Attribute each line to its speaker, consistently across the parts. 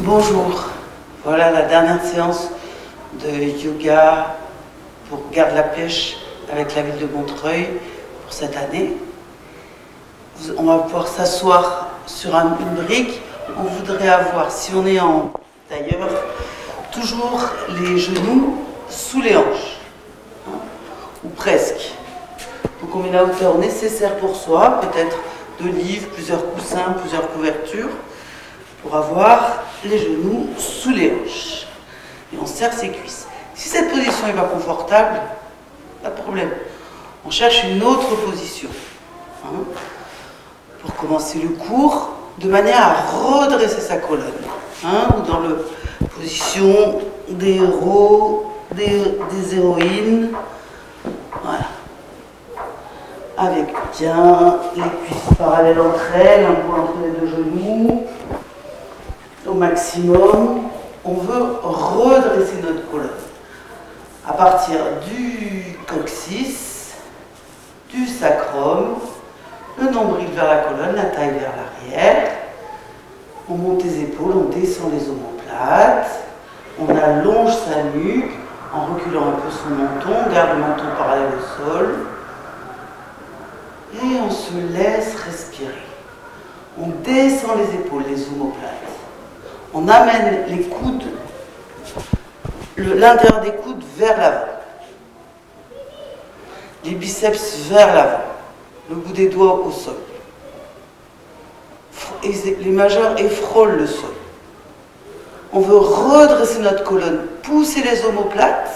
Speaker 1: Bonjour, voilà la dernière séance de yoga pour Garde la Pêche avec la ville de Montreuil pour cette année. On va pouvoir s'asseoir sur une brique. On voudrait avoir, si on est en tailleur, toujours les genoux sous les hanches, hein, ou presque. Donc on met la hauteur nécessaire pour soi, peut-être 2 livres, plusieurs coussins, plusieurs couvertures, pour avoir les genoux sous les hanches. Et on serre ses cuisses. Si cette position n'est pas confortable, pas de problème. On cherche une autre position, hein, pour commencer le cours, de manière à redresser sa colonne, hein, ou dans la position des héros, des héroïnes. Voilà. Avec bien les cuisses parallèles entre elles, un point entre les 2 genoux. Au maximum, on veut redresser notre colonne à partir du coccyx, du sacrum, le nombril vers la colonne, la taille vers l'arrière. On monte les épaules, on descend les omoplates, on allonge sa nuque en reculant un peu son menton, on garde le menton parallèle au sol et on se laisse respirer. On descend les épaules, les omoplates. On amène les coudes, l'intérieur des coudes vers l'avant. Les biceps vers l'avant. Le bout des doigts au sol. Et les majeurs effrôlent le sol. On veut redresser notre colonne, pousser les omoplates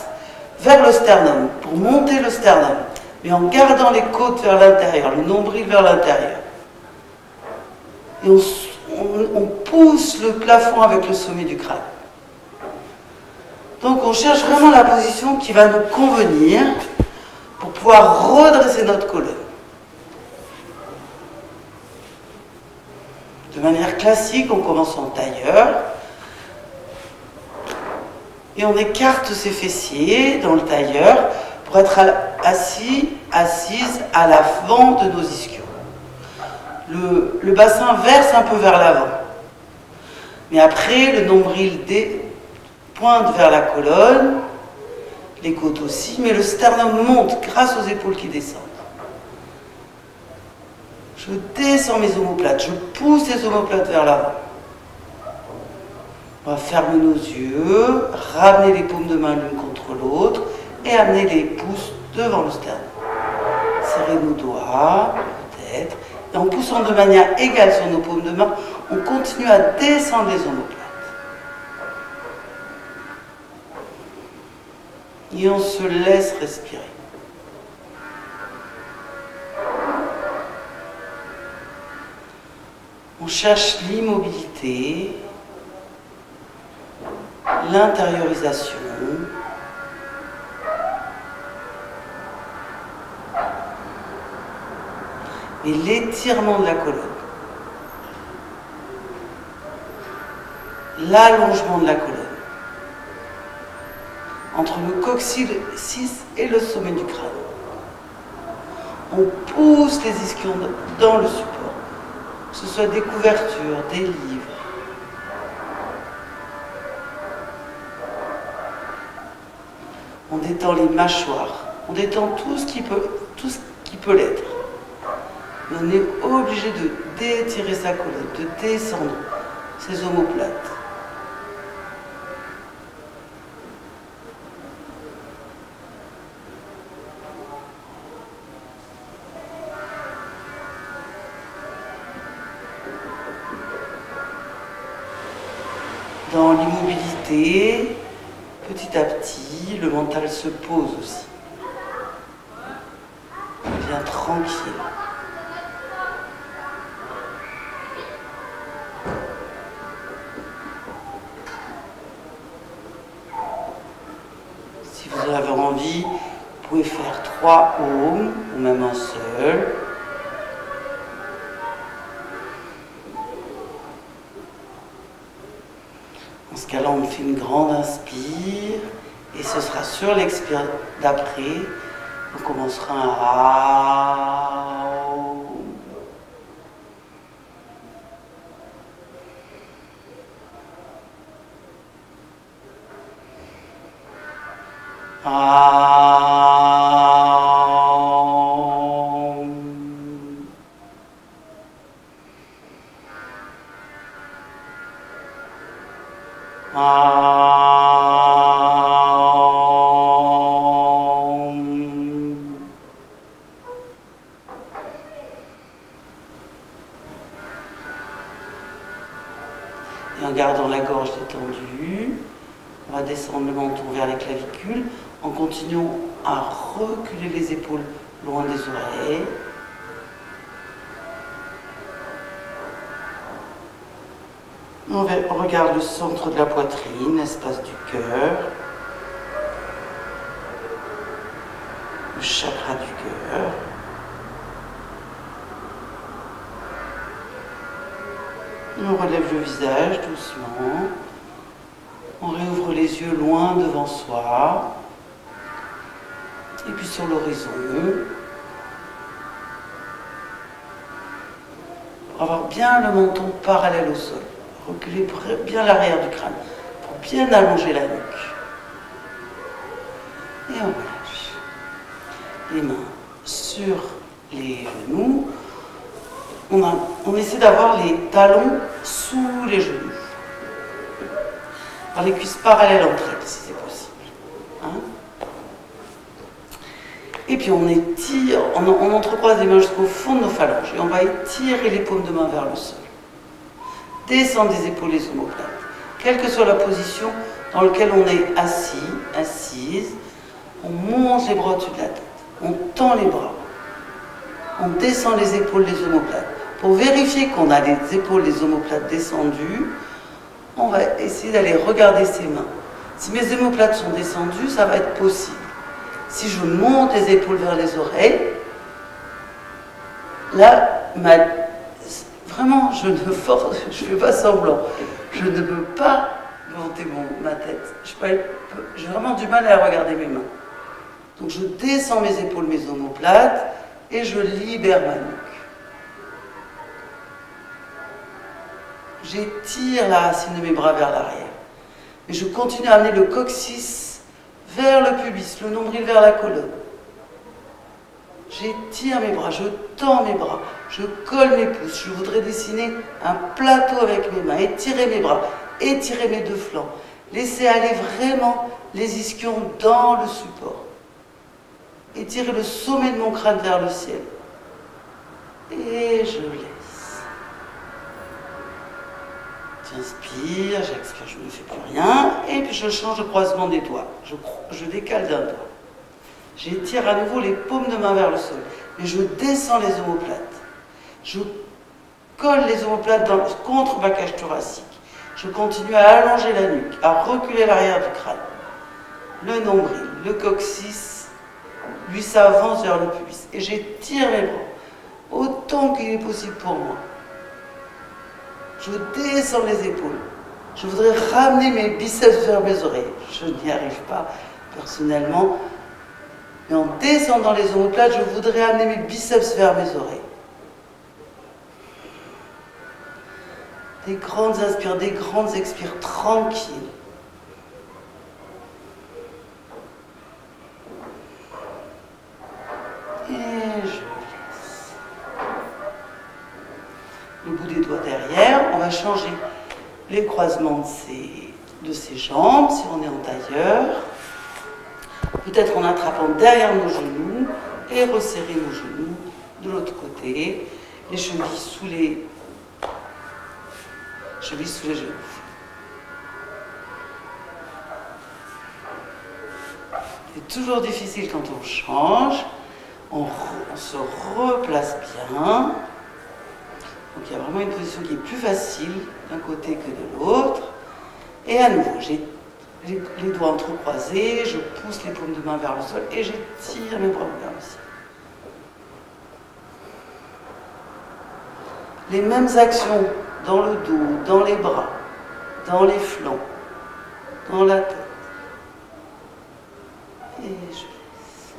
Speaker 1: vers le sternum, pour monter le sternum, mais en gardant les côtes vers l'intérieur, le nombril vers l'intérieur. Et on pousse le plafond avec le sommet du crâne. Donc on cherche vraiment la position qui va nous convenir pour pouvoir redresser notre colonne. De manière classique, on commence en tailleur et on écarte ses fessiers dans le tailleur pour être assise à l'avant de nos ischios. Le bassin verse un peu vers l'avant. Mais après, le nombril pointe vers la colonne, les côtes aussi, mais le sternum monte grâce aux épaules qui descendent. Je descends mes omoplates, je pousse les omoplates vers l'avant. On va fermer nos yeux, ramener les paumes de main l'une contre l'autre et amener les pouces devant le sternum. Serrer nos doigts, peut-être. Et en poussant de manière égale sur nos paumes de main, on continue à descendre les omoplates. Et on se laisse respirer. On cherche l'immobilité, l'intériorisation, et l'étirement de la colonne, l'allongement de la colonne, entre le coccyx et le sommet du crâne. On pousse les ischions dans le support, que ce soit des couvertures, des livres. On détend les mâchoires, on détend tout ce qui peut l'être. Mais on est obligé de d'étirer sa colonne, de descendre ses omoplates. Dans l'immobilité, petit à petit, le mental se pose aussi. On devient tranquille. Si vous avez envie, vous pouvez faire 3 ohms ou même un seul. Dans ce cas-là, on fait une grande inspire et ce sera sur l'expire d'après. On commencera un A. Et en gardant la gorge détendue, on va descendre le menton vers les clavicules en continuant à reculer les épaules loin des oreilles. On regarde le centre de la poitrine, l'espace du cœur, le chakra du cœur. On relève le visage doucement. On réouvre les yeux loin devant soi. Et puis sur l'horizon. Pour avoir bien le menton parallèle au sol. Reculer bien l'arrière du crâne. Pour bien allonger la nuque. Et on relâche. Les mains sur les genoux. On essaie d'avoir les talons sous les genoux. Par les cuisses parallèles entre elles, si c'est possible. Hein? Et puis on étire, on entrecroise les mains jusqu'au fond de nos phalanges. Et on va étirer les paumes de main vers le sol. Descendre des épaules les omoplates. Quelle que soit la position dans laquelle on est assis, assise, on monte les bras au-dessus de la tête. On tend les bras. On descend les épaules des omoplates. Pour vérifier qu'on a les épaules des omoplates descendues, on va essayer d'aller regarder ses mains. Si mes omoplates sont descendues, ça va être possible. Si je monte les épaules vers les oreilles, là, vraiment, je ne fais pas semblant. Je ne peux pas monter ma tête. J'ai vraiment du mal à regarder mes mains. Donc je descends mes épaules, mes omoplates, et je libère ma nuque. J'étire la racine de mes bras vers l'arrière. Et je continue à amener le coccyx vers le pubis, le nombril vers la colonne. J'étire mes bras, je tends mes bras, je colle mes pouces. Je voudrais dessiner un plateau avec mes mains, étirer mes bras, étirer mes deux flancs. Laisser aller vraiment les ischions dans le support. Étirer le sommet de mon crâne vers le ciel. Et je laisse. J'inspire, j'expire, je ne fais plus rien. Et puis je change de croisement des doigts. Je décale d'un doigt. J'étire à nouveau les paumes de main vers le sol. Mais je descends les omoplates. Je colle les omoplates contre ma cage thoracique. Je continue à allonger la nuque, à reculer l'arrière du crâne. Le nombril, le coccyx, lui s'avance vers le pubis. Et j'étire mes bras autant qu'il est possible pour moi. Je descends les épaules. Je voudrais ramener mes biceps vers mes oreilles. Je n'y arrive pas personnellement. Mais en descendant les omoplates, je voudrais amener mes biceps vers mes oreilles. Des grandes inspires, des grandes expires, tranquilles. Et je laisse. Le bout des doigts derrière, on va changer les croisements de ses jambes, si on est en tailleur. Peut-être en attrapant derrière nos genoux et resserrer nos genoux de l'autre côté. Les chevilles sous les genoux. C'est toujours difficile quand on change. On se replace bien. Donc il y a vraiment une position qui est plus facile d'un côté que de l'autre. Et à nouveau, j'ai les doigts entrecroisés, je pousse les paumes de main vers le sol et j'étire mes bras vers le ciel. Les mêmes actions dans le dos, dans les bras, dans les flancs, dans la tête. Et je laisse.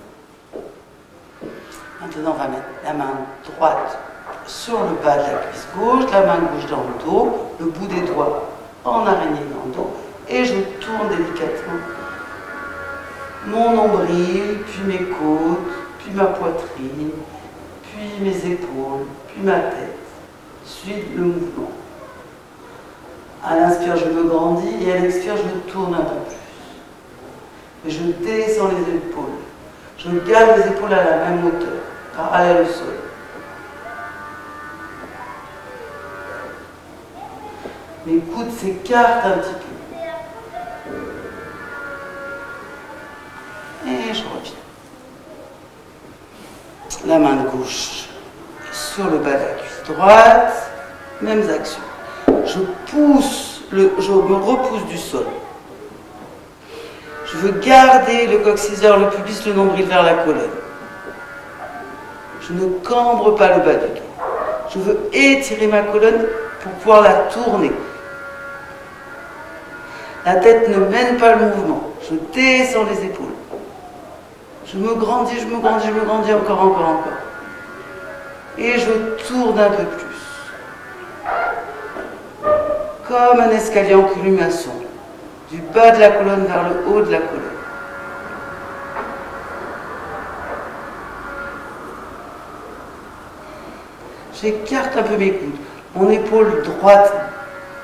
Speaker 1: Maintenant, on va mettre la main droite sur le bas de la cuisse gauche, la main gauche dans le dos, le bout des doigts en araignée dans le dos. Et je tourne délicatement mon nombril, puis mes côtes, puis ma poitrine, puis mes épaules, puis ma tête. Suivre le mouvement. À l'inspire, je me grandis et à l'expire, je me tourne un peu plus. Et je descends les épaules. Je garde les épaules à la même hauteur, parallèle au sol. Mes coudes s'écartent un petit peu. Et je reviens. La main de gauche sur le bas de la cuisse droite. Mêmes actions. Je me repousse du sol. Je veux garder le coccyxeur, le pubis, le nombril vers la colonne. Je ne cambre pas le bas du dos. Je veux étirer ma colonne pour pouvoir la tourner. La tête ne mène pas le mouvement. Je descends les épaules. Je me grandis, je me grandis, je me grandis encore. Et je tourne un peu plus. Comme un escalier en cumulation. Du bas de la colonne vers le haut de la colonne. J'écarte un peu mes coudes. Mon épaule droite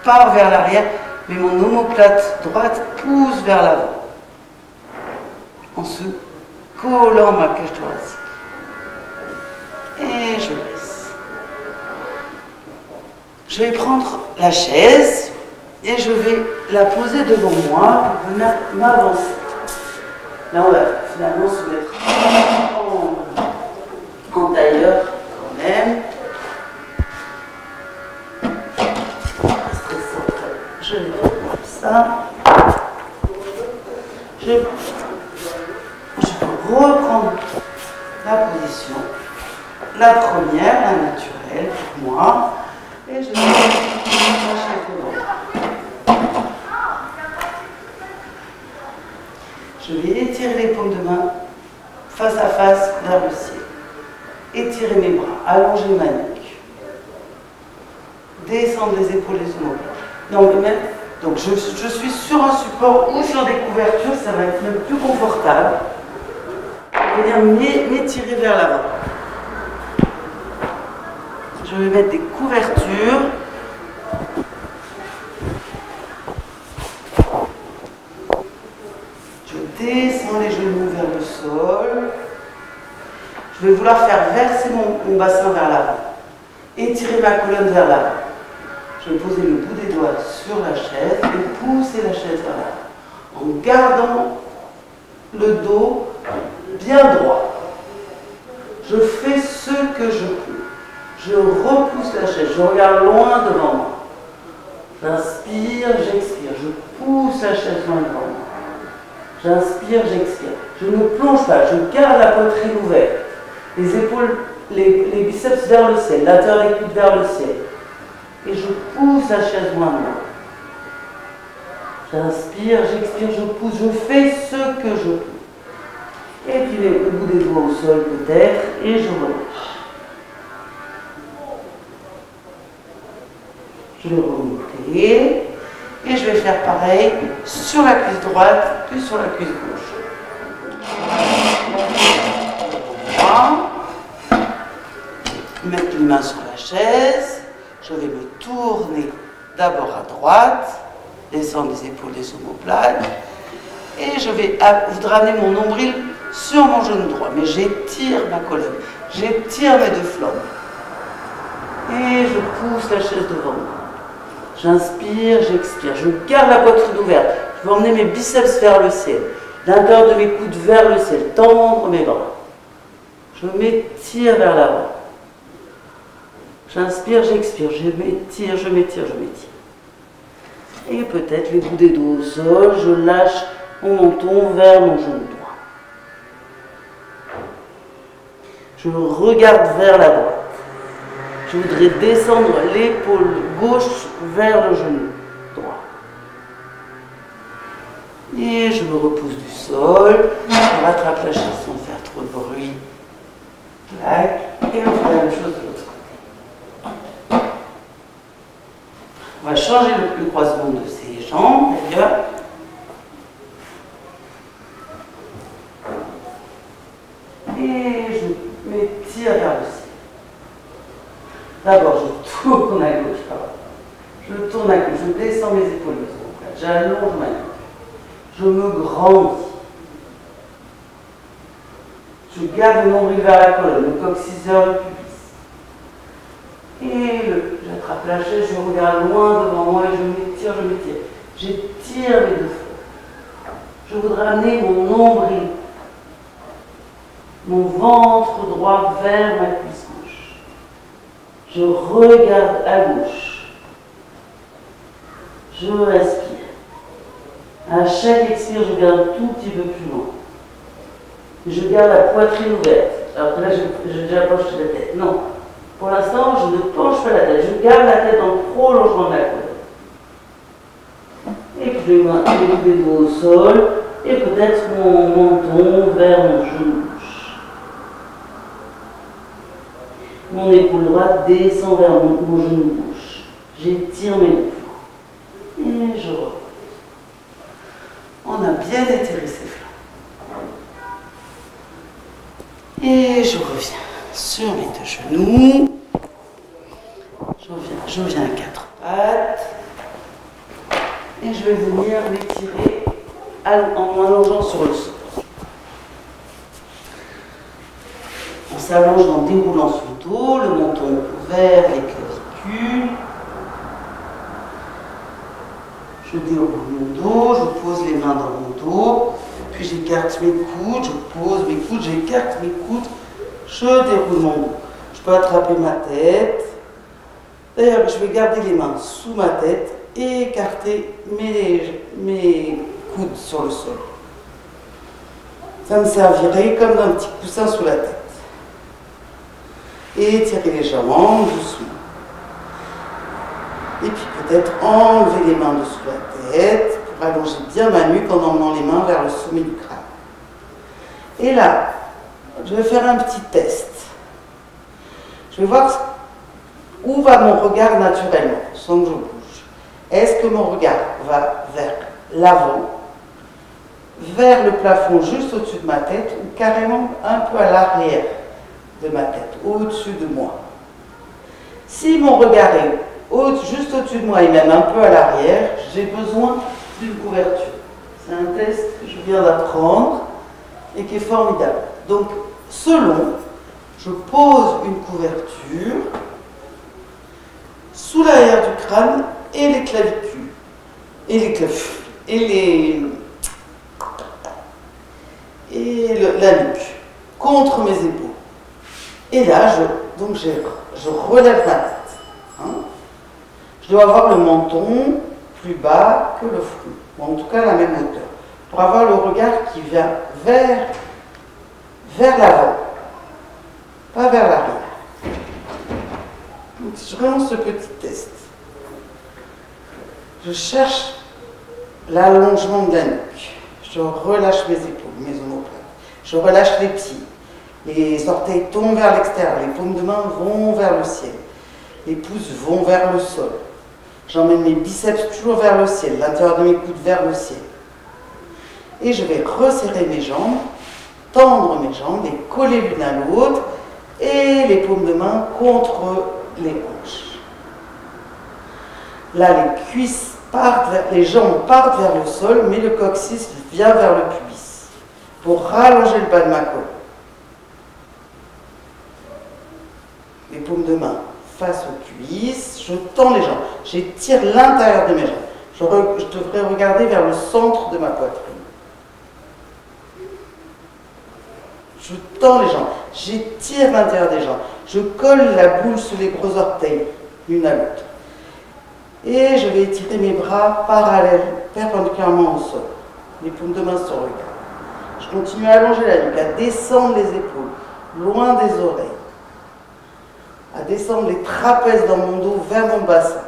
Speaker 1: part vers l'arrière, mais mon omoplate droite pousse vers l'avant. En se collant à ma cage thoracique. Et je laisse. Je vais prendre la chaise et je vais la poser devant moi pour venir m'avancer. Là, on va finalement se mettre en tailleur quand même. Je vais faire comme ça. Je vais reprendre la position. La première, la naturelle pour moi. Et je vais lâcher devant. Je vais étirer les paumes de main face à face vers le ciel. Étirer mes bras, allonger ma nuque. Descendre les épaules et les omoplates. Non, mais même, donc je suis sur un support ou sur des couvertures, ça va être même plus confortable. Je vais venir m'étirer vers l'avant. Je vais mettre des couvertures. Je descends les genoux vers le sol. Je vais vouloir faire verser mon bassin vers l'avant. Étirer ma colonne vers l'avant. Je vais poser le bout des doigts sur la chaise et pousser la chaise vers l'avant. En gardant le dos bien droit. Je fais ce que je peux. Je repousse la chaise, je regarde loin devant moi. J'inspire, j'expire. Je pousse la chaise loin devant moi. J'inspire, j'expire. Je ne plonge pas, je garde la poitrine ouverte. Les épaules, les biceps vers le ciel, l'intérieur des coudes vers le ciel. Et je pousse la chaise loin de moi. J'inspire, j'expire, je pousse, je fais ce que je peux. Et puis le bout des doigts au sol peut-être, et je relâche. Je vais remonter, et je vais faire pareil sur la cuisse droite, puis sur la cuisse gauche. Voilà. Mettre les mains sur la chaise. Je vais me tourner d'abord à droite, descendre les épaules des omoplates, et je vais ramener mon nombril sur mon genou droit, mais j'étire ma colonne, j'étire mes deux flancs, et je pousse la chaise devant moi. J'inspire, j'expire, je garde la poitrine ouverte, je vais emmener mes biceps vers le ciel, l'intérieur de mes coudes vers le ciel, tendre mes bras. Je m'étire vers l'avant. J'inspire, j'expire, je m'étire, je m'étire, je m'étire. Et peut-être les bouts des dos au sol, je lâche mon menton vers mon genou droit. Je regarde vers la droite. Je voudrais descendre l'épaule gauche vers le genou droit. Et je me repousse du sol. Je rattrape la chaise sans faire trop de bruit. Tac. Et on fait la même chose de l'autre côté. On va changer le croisement de ses jambes d'ailleurs. Et je m'étire vers le ciel. D'abord, je tourne à gauche, pardon. Je tourne à gauche, je descends mes épaules, j'allonge ma nuque. Je me grandis. Je garde le nombril vers la colonne, le coccyxeur, le pubis. Et j'attrape la chaise, je regarde loin devant moi et je m'étire, je m'étire. J'étire mes deux feux. Je voudrais amener mon nombril, mon ventre droit vers ma cuisse gauche. Je regarde à gauche. Je respire. À chaque expire, je garde un tout petit peu plus loin. Je garde la poitrine ouverte. Alors que là, j'approche la tête. Non. Pour l'instant, je ne penche pas la tête. Je garde la tête en prolongement de la colonne. Et puis les mains et les doigts au sol. Et peut-être mon menton vers mon genou gauche. Mon épaule droite descend vers mon genou gauche. J'étire mes deux flancs. Et je repose. On a bien étiré ses flancs. Et je reviens sur mes deux genoux. Je reviens à quatre pattes. Et je vais venir m'étirer en m'allongeant sur le sol. On s'allonge en déroulant son dos, le menton vers les clavicules. Je déroule mon dos, je pose les mains dans mon dos, puis j'écarte mes coudes, je pose mes coudes, j'écarte mes coudes, je déroule mon dos. Je peux attraper ma tête. D'ailleurs, je vais garder les mains sous ma tête et écarter mes coudes sur le sol. Ça me servirait comme d'un petit coussin sous la tête. Et étirer les jambes doucement. Et puis peut-être enlever les mains dessous la tête pour allonger bien ma nuque en emmenant les mains vers le sommet du crâne. Et là, je vais faire un petit test. Je vais voir où va mon regard naturellement, sans que je bouge. Est-ce que mon regard va vers l'avant, vers le plafond juste au-dessus de ma tête ou carrément un peu à l'arrière de ma tête, au-dessus de moi? Si mon regard est juste au-dessus de moi et même un peu à l'arrière, j'ai besoin d'une couverture. C'est un test que je viens d'apprendre et qui est formidable. Donc, selon, je pose une couverture sous l'arrière du crâne et les clavicules, la nuque, contre mes épaules. Et là, je relève ma tête. Hein. Je dois avoir le menton plus bas que le front, ou en tout cas la même hauteur, pour avoir le regard qui vient vers l'avant, pas vers l'arrière. Donc, je relance ce petit test. Je cherche l'allongement de la nuque. Je relâche mes épaules, mes omoplates. Je relâche les pieds. Les orteils tombent vers l'extérieur. Les paumes de main vont vers le ciel. Les pouces vont vers le sol. J'emmène mes biceps toujours vers le ciel, l'intérieur de mes coudes vers le ciel. Et je vais resserrer mes jambes, tendre mes jambes, les coller l'une à l'autre, et les paumes de main contre les hanches. Là, les cuisses partent, les jambes partent vers le sol, mais le coccyx vient vers le pubis pour rallonger le bas de ma colonne. Les paumes de main face aux cuisses, je tends les jambes, j'étire l'intérieur de mes jambes. Je devrais regarder vers le centre de ma poitrine. Je tends les jambes, j'étire l'intérieur des jambes, je colle la boule sous les gros orteils, l'une à l'autre. Et je vais étirer mes bras parallèles, perpendiculairement au sol. Les paumes de main sur le regard. Je continue à allonger la nuque, à descendre les épaules, loin des oreilles. À descendre les trapèzes dans mon dos vers mon bassin.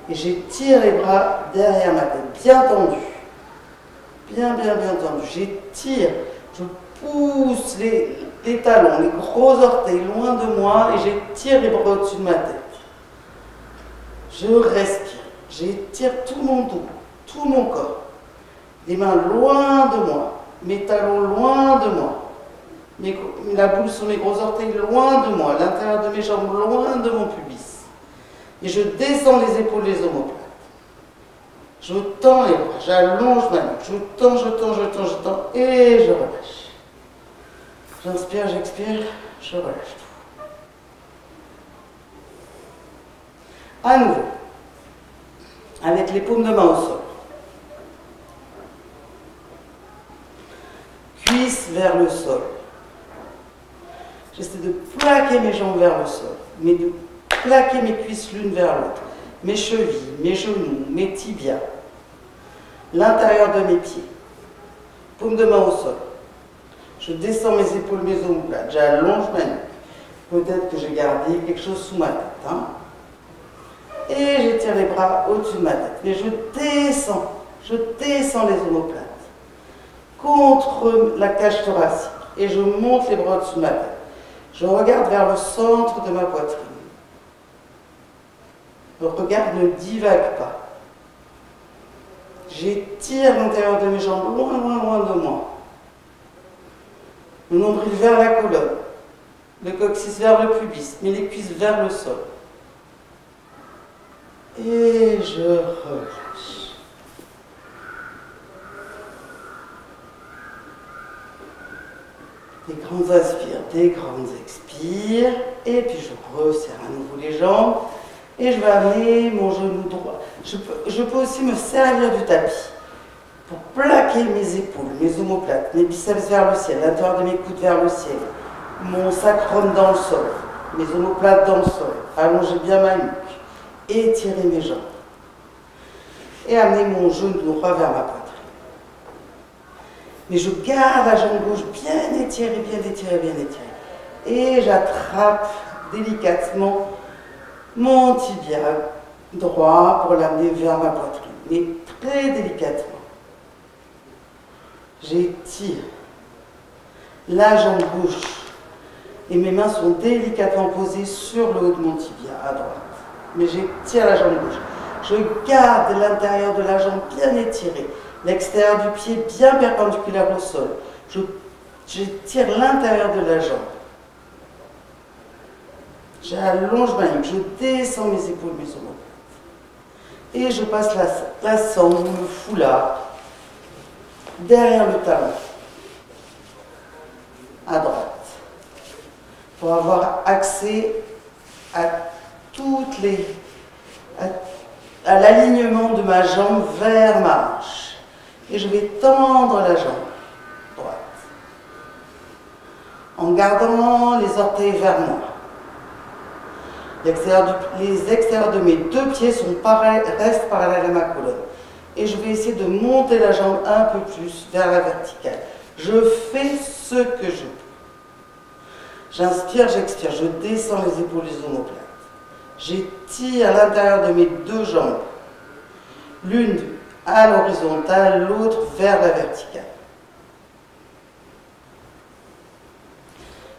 Speaker 1: Et j'étire les bras derrière ma tête, bien tendus. Bien tendus. J'étire, je pousse les talons, les gros orteils loin de moi et j'étire les bras au-dessus de ma tête. Je respire, j'étire tout mon dos, tout mon corps. Les mains loin de moi, mes talons loin de moi. La boule sur mes gros orteils loin de moi, l'intérieur de mes jambes loin de mon pubis. Et je descends les épaules, les omoplates. Je tends les bras, j'allonge ma nuque, je tends, et je relâche. J'inspire, j'expire, je relâche tout. À nouveau, avec les paumes de main au sol. Cuisses vers le sol. J'essaie de plaquer mes jambes vers le sol, mais de plaquer mes cuisses l'une vers l'autre. Mes chevilles, mes genoux, mes tibias. L'intérieur de mes pieds. Paume de main au sol. Je descends mes épaules, mes omoplates. J'allonge ma nuque. Peut-être que j'ai gardé quelque chose sous ma tête. Hein. Et j'étire les bras au-dessus de ma tête. Mais je descends les omoplates contre la cage thoracique. Et je monte les bras au-dessus de ma tête. Je regarde vers le centre de ma poitrine. Le regard ne divague pas. J'étire l'intérieur de mes jambes loin, loin, loin de moi. Le nombril vers la colonne. Le coccyx vers le pubis, mais les cuisses vers le sol. Et je relâche. Des grands inspires, des grandes expires. Et puis je resserre à nouveau les jambes. Et je vais amener mon genou droit. Je peux aussi me servir du tapis pour plaquer mes épaules, mes omoplates, mes biceps vers le ciel, l'intérieur de mes coudes vers le ciel, mon sacrum dans le sol, mes omoplates dans le sol, allonger bien ma nuque, étirer mes jambes et amener mon genou droit vers ma poitrine. Mais je garde la jambe gauche bien étirée, bien étirée, bien étirée. Et j'attrape délicatement mon tibia droit pour l'amener vers ma poitrine, mais très délicatement. J'étire la jambe gauche et mes mains sont délicatement posées sur le haut de mon tibia à droite. Mais j'étire la jambe gauche. Je garde l'intérieur de la jambe bien étiré, l'extérieur du pied bien perpendiculaire au sol. J'étire l'intérieur de la jambe. J'allonge ma nuque, je descends mes épaules, mes omoplates. Et je passe la sangle, le foulard, derrière le talon, à droite, pour avoir accès à à l'alignement de ma jambe vers ma hanche. Et je vais tendre la jambe droite, en gardant les orteils vers moi. Les extérieurs de mes deux pieds restent parallèles à ma colonne. Et je vais essayer de monter la jambe un peu plus vers la verticale. Je fais ce que je peux. J'inspire, j'expire, je descends les épaules, les omoplates. J'étire l'intérieur de mes deux jambes. L'une à l'horizontale, l'autre vers la verticale.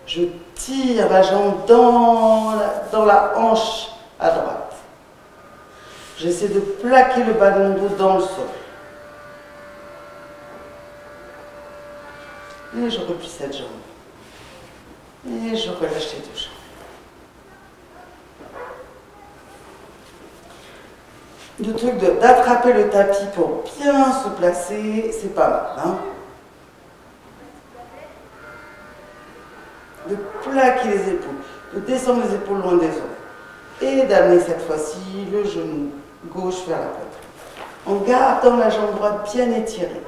Speaker 1: Je tire la jambe dans la hanche à droite. J'essaie de plaquer le bas de mon dos dans le sol. Et je replie cette jambe. Et je relâche les deux jambes. Le truc d'attraper le tapis pour bien se placer, c'est pas mal. Hein? De plaquer les épaules, de descendre les épaules loin des oreilles. Et d'amener cette fois-ci le genou gauche vers la poitrine. En gardant la jambe droite bien étirée.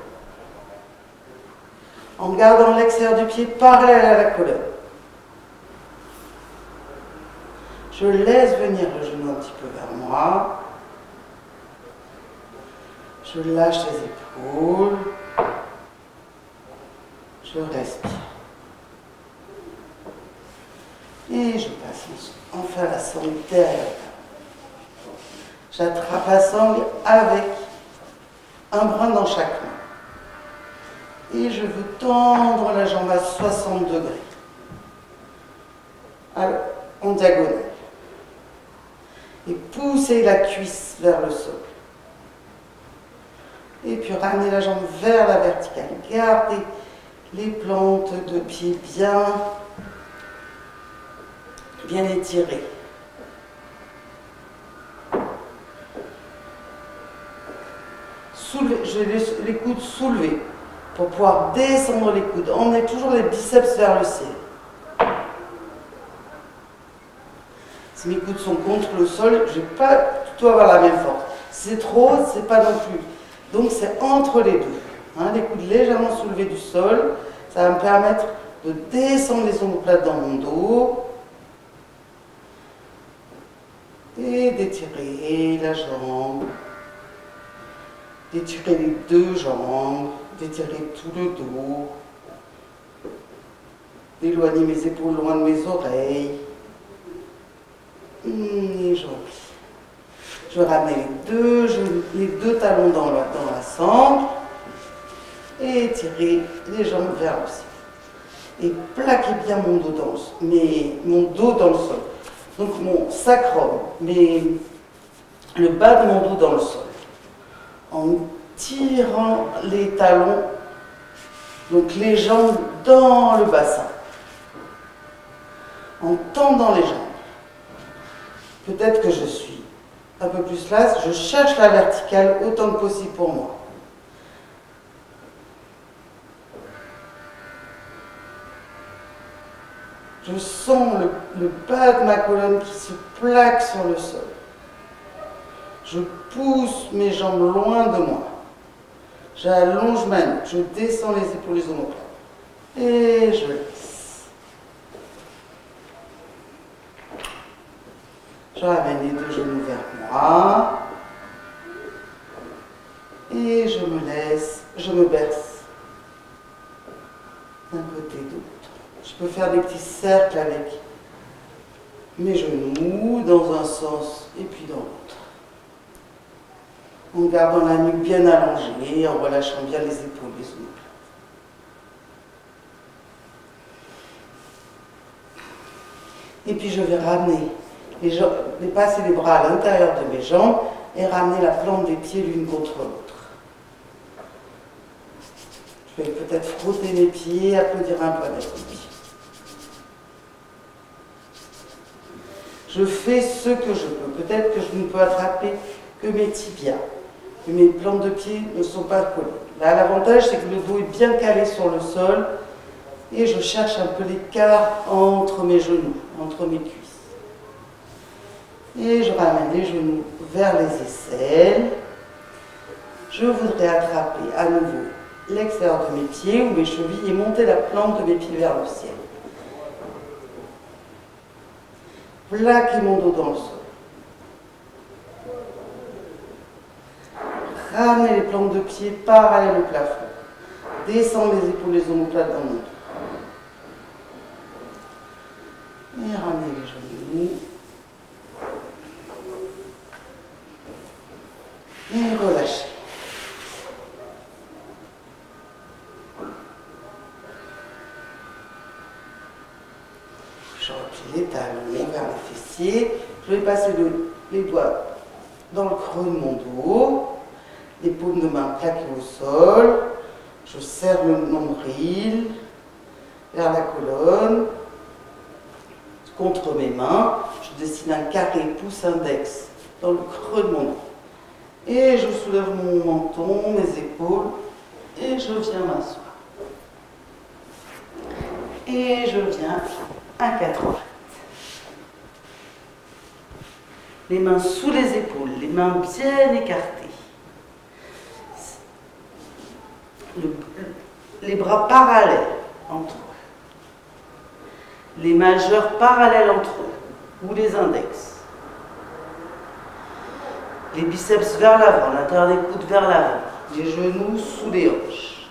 Speaker 1: En gardant l'extérieur du pied parallèle à la colonne. Je laisse venir le genou un petit peu vers moi. Je lâche les épaules. Je respire. Et je passe enfin la sangle derrière. J'attrape la sangle avec un bras dans chaque main. Et je veux tendre la jambe à 60 degrés. Alors, en diagonale. Et pousser la cuisse vers le sol. Et puis ramener la jambe vers la verticale. Gardez les plantes de pied bien étirées. J'ai les coudes soulevés pour pouvoir descendre les coudes. Emmenez toujours les biceps vers le ciel. Si mes coudes sont contre le sol, je ne vais pas tout avoir la même force. Si c'est trop haut, c'est pas non plus. Donc c'est entre les deux. Hein, les coudes légèrement soulevés du sol, ça va me permettre de descendre les omoplates dans mon dos et d'étirer la jambe, d'étirer les deux jambes, d'étirer tout le dos, d'éloigner mes épaules loin de mes oreilles. Et je ramène les deux talons dans la sangle et étirer les jambes vers le ciel. Et plaquez bien mon dos dans le sol. Donc mon sacrum, le bas de mon dos dans le sol. En tirant les talons, donc les jambes dans le bassin. En tendant les jambes. Peut-être que je suis un peu plus là, je cherche la verticale autant que possible pour moi. Je sens le bas de ma colonne qui se plaque sur le sol. Je pousse mes jambes loin de moi. J'allonge ma nuque, je descends les épaules, les omoplates. Et je laisse. Je ramène les deux genoux vers moi. Et je me laisse, je me berce d'un côté et de l'autre. Je peux faire des petits cercles avec mes genoux dans un sens et puis dans l'autre. En gardant la nuque bien allongée, en relâchant bien les épaules, les omoplates. Et puis je vais ramener passer les bras à l'intérieur de mes jambes et ramener la plante des pieds l'une contre l'autre. Je vais peut-être frotter mes pieds, applaudir un peu avec mes pieds. Je fais ce que je peux. Peut-être que je ne peux attraper que mes tibias, que mes plantes de pied ne sont pas collées. Là, l'avantage, c'est que le dos est bien calé sur le sol et je cherche un peu l'écart entre mes genoux, entre mes cuisses. Et je ramène les genoux vers les aisselles. Je voudrais attraper à nouveau l'extérieur de mes pieds ou mes chevilles et monter la plante de mes pieds vers le ciel. Plaquer mon dos dans le sol. Ramener les plantes de pied parallèles au plafond. Descendre les épaules, les omoplates dans mon dos. Et ramener les genoux. Et relâcher. Je replie les talons vers les fessiers. Je vais passer les doigts dans le creux de mon dos. Les paumes de main plaquées au sol. Je serre le nombril vers la colonne. Contre mes mains, je dessine un carré pouce-index dans le creux de mon dos. Et je soulève mon menton, mes épaules, et je viens m'asseoir. Et je viens à 4 pattes. Les mains sous les épaules, les mains bien écartées. Les bras parallèles entre eux. Les majeurs parallèles entre eux, ou les index. Les biceps vers l'avant, l'intérieur des coudes vers l'avant, les genoux sous les hanches.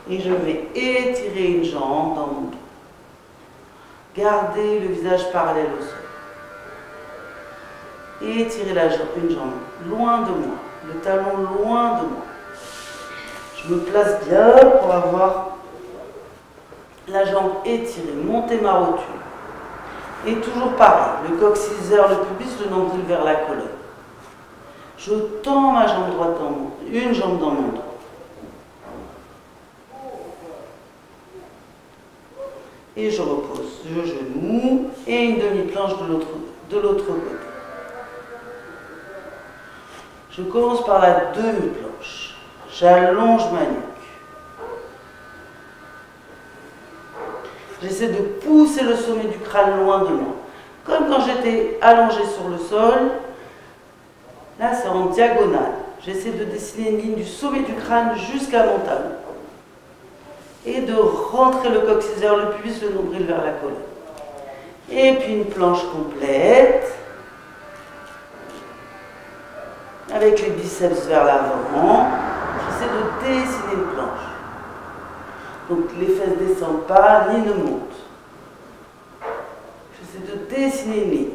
Speaker 1: Et je vais étirer une jambe dans mon dos. Gardez le visage parallèle au sol. Et étirer une jambe loin de moi, le talon loin de moi. Je me place bien pour avoir la jambe étirée, monter ma rotule. Et toujours pareil, le coccyx vers le pubis, le nombril vers la colonne. Je tends ma jambe droite dans mon dos, une jambe dans mon dos. Et je repose le genou et une demi-planche de l'autre côté. Je commence par la demi-planche. J'allonge ma nuque. J'essaie de pousser le sommet du crâne loin de moi. Comme quand j'étais allongée sur le sol, là c'est en diagonale. J'essaie de dessiner une ligne du sommet du crâne jusqu'à mon talon. Et de rentrer le coccyx vers le pubis, le nombril vers la colonne. Et puis une planche complète, avec les biceps vers l'avant. J'essaie de dessiner une planche. Donc les fesses ne descendent pas ni ne montent. J'essaie de dessiner une ligne.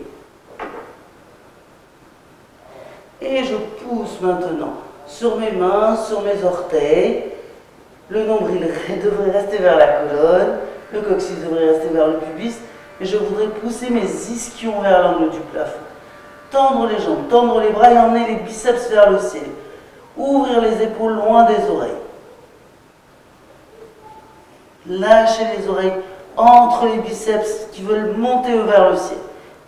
Speaker 1: Et je pousse maintenant sur mes mains, sur mes orteils. Le nombril devrait rester vers la colonne, le coccyx devrait rester vers le pubis, mais je voudrais pousser mes ischions vers l'angle du plafond. Tendre les jambes, tendre les bras et emmener les biceps vers le ciel. Ouvrir les épaules loin des oreilles. Lâcher les oreilles entre les biceps qui veulent monter vers le ciel.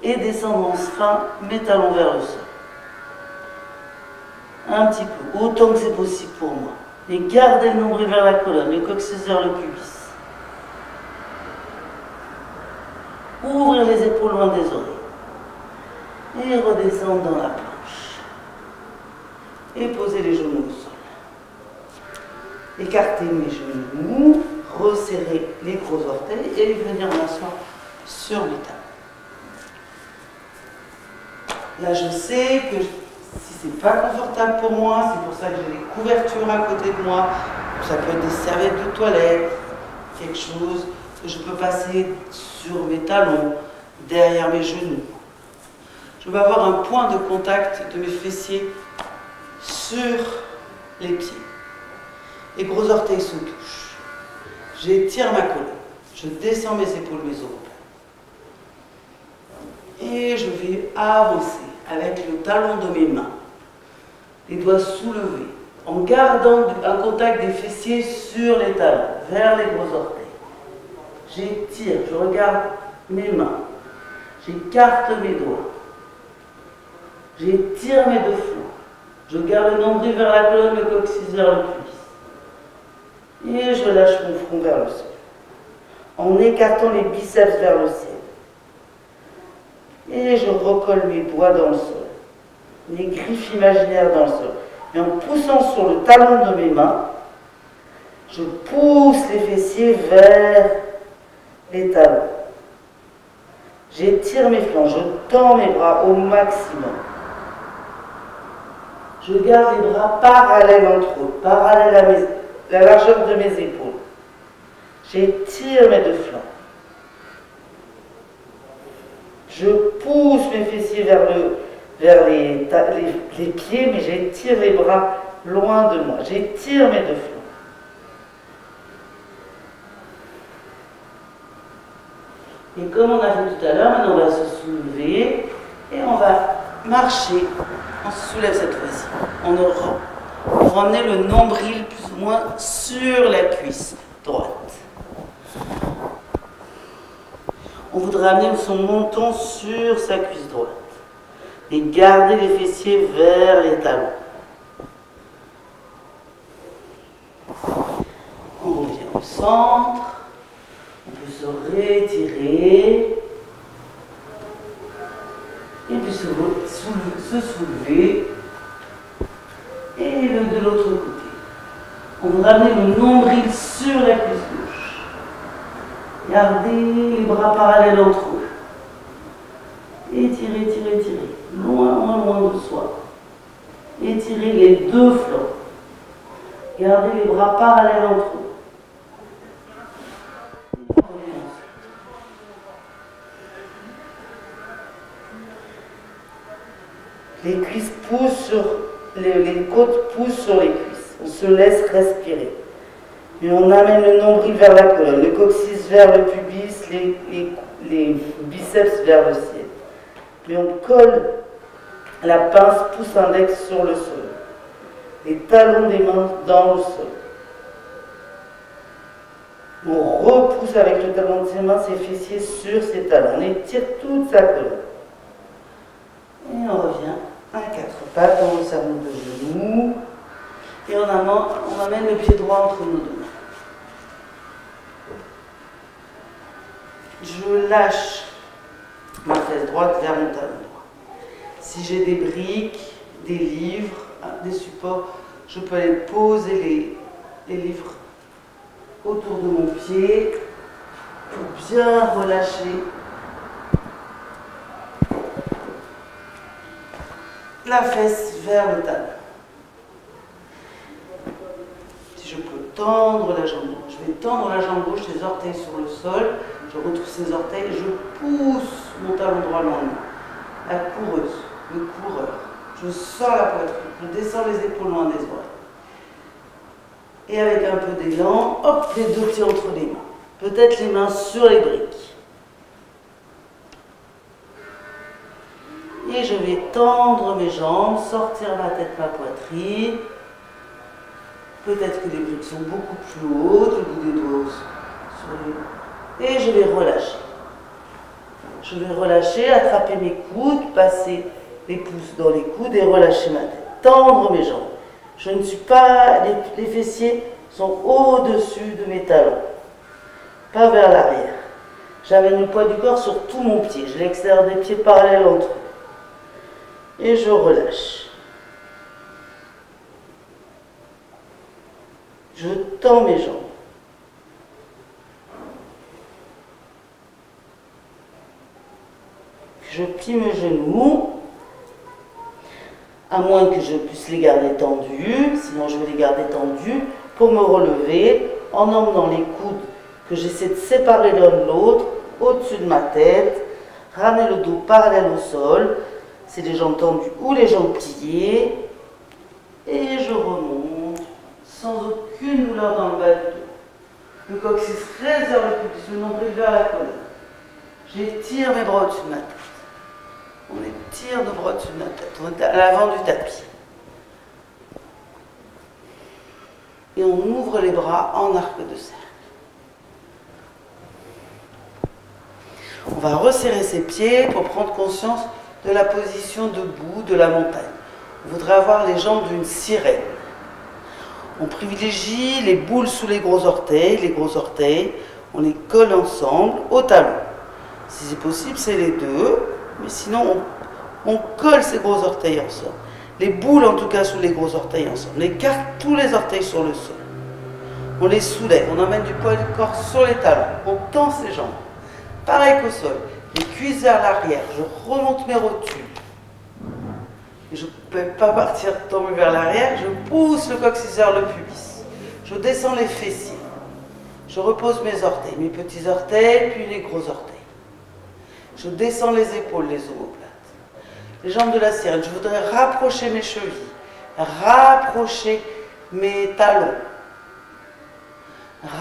Speaker 1: Et descendre en fin, mes talons vers le sol. Un petit peu, autant que c'est possible pour moi. Et gardez le nombril vers la colonne, le coccyx vers le pubis. Ouvrir les épaules loin des oreilles. Et redescendre dans la planche. Et poser les genoux au sol. Écarter mes genoux, resserrer les gros orteils et venir m'asseoir sur mes talons. Là, je sais que si c'est pas confortable pour moi, c'est pour ça que j'ai les couvertures à côté de moi. Ça peut être des serviettes de toilette, quelque chose que je peux passer sur mes talons, derrière mes genoux. Je veux avoir un point de contact de mes fessiers sur les pieds. Les gros orteils se touchent. J'étire ma colonne. Je descends mes épaules, mes omoplates. Et je vais avancer avec le talon de mes mains. Les doigts soulevés, en gardant un contact des fessiers sur les talons, vers les gros orteils. J'étire, je regarde mes mains. J'écarte mes doigts. J'étire mes deux flancs. Je garde le nombril vers la colonne, le coccyx vers le pubis. Et je lâche mon front vers le sol. En écartant les biceps vers le ciel. Et je recolle mes doigts dans le sol. Les griffes imaginaires dans le sol. Et en poussant sur le talon de mes mains, je pousse les fessiers vers les talons. J'étire mes flancs, je tends mes bras au maximum. Je garde les bras parallèles entre eux, parallèles à la largeur de mes épaules. J'étire mes deux flancs. Je pousse mes fessiers vers les pieds, mais j'étire les bras loin de moi. J'étire mes deux flancs. Et comme on a fait tout à l'heure, maintenant on va se soulever et on va marcher. On se soulève cette fois-ci. Pour ramener le nombril plus ou moins sur la cuisse droite. On voudrait amener son menton sur sa cuisse droite. Et garder les fessiers vers les talons. On revient au centre. On peut se réétirer. Et puis se soulever. Et de l'autre côté. On va ramener le nombril sur la cuisse gauche. Gardez les bras parallèles entre eux. Étirez, étirez, étirez. Loin, loin, loin de soi. Étirez les deux flancs. Gardez les bras parallèles entre eux. Les cuisses poussent sur les côtes poussent sur les cuisses. On se laisse respirer. Et on amène le nombril vers la colonne, le coccyx vers le pubis, les biceps vers le ciel. Et on colle la pince pouce-index sur le sol. Les talons des mains dans le sol. On repousse avec le talon de ses mains ses fessiers sur ses talons. On étire toute sa colonne. Et on revient à quatre pattes, on resserre nos deux genoux. Et on amène le pied droit entre nos deux mains. Je lâche ma fesse droite vers mon talon droit. Si j'ai des briques, des livres, des supports, je peux aller poser les livres autour de mon pied pour bien relâcher la fesse vers le talon. Si je peux tendre la jambe gauche, je vais tendre la jambe gauche, les orteils sur le sol, je retrouve ces orteils, je pousse mon talon droit loin de moi. La coureuse, le coureur, je sors la poitrine, je descends les épaules loin des oreilles. Et avec un peu d'élan, hop, les deux pieds entre les mains. Peut-être les mains sur les briques. Et je vais tendre mes jambes, sortir ma tête, ma poitrine. Peut-être que les briques sont beaucoup plus hautes, le bout des doigts sur les... Et je vais relâcher. Je vais relâcher, attraper mes coudes, passer les pouces dans les coudes et relâcher ma tête. Tendre mes jambes. Je ne suis pas... Les fessiers sont au-dessus de mes talons. Pas vers l'arrière. J'amène le poids du corps sur tout mon pied. Je l'extérieur des pieds parallèles entre eux. Et je relâche. Je tends mes jambes. Je plie mes genoux, à moins que je puisse les garder tendus, sinon je vais les garder tendus pour me relever en emmenant les coudes que j'essaie de séparer l'un de l'autre au-dessus de ma tête, ramener le dos parallèle au sol, c'est les jambes tendues ou les jambes pliées, et je remonte sans aucune douleur dans le bas du dos. Le coccyx reste vers le pubis, le nombril vers la colonne. J'étire mes bras au-dessus de ma tête. On étire nos bras au-dessus de notre tête. On est à l'avant du tapis. Et on ouvre les bras en arc de cercle. On va resserrer ses pieds pour prendre conscience de la position debout de la montagne. On voudrait avoir les jambes d'une sirène. On privilégie les boules sous les gros orteils, on les colle ensemble au talon. Si c'est possible, c'est les deux, mais sinon on colle ces gros orteils ensemble. Les boules en tout cas sous les gros orteils ensemble. On écarte tous les orteils sur le sol. On les soulève, on emmène du poids du corps sur les talons, on tend ses jambes. Pareil qu'au sol, les cuisses vers l'arrière, je remonte mes rotules. Je ne peux pas partir tomber vers l'arrière, je pousse le coccyx vers le pubis. Je descends les fessiers. Je repose mes orteils, mes petits orteils, puis les gros orteils. Je descends les épaules, les omoplates. Les jambes de la sirène, je voudrais rapprocher mes chevilles, rapprocher mes talons,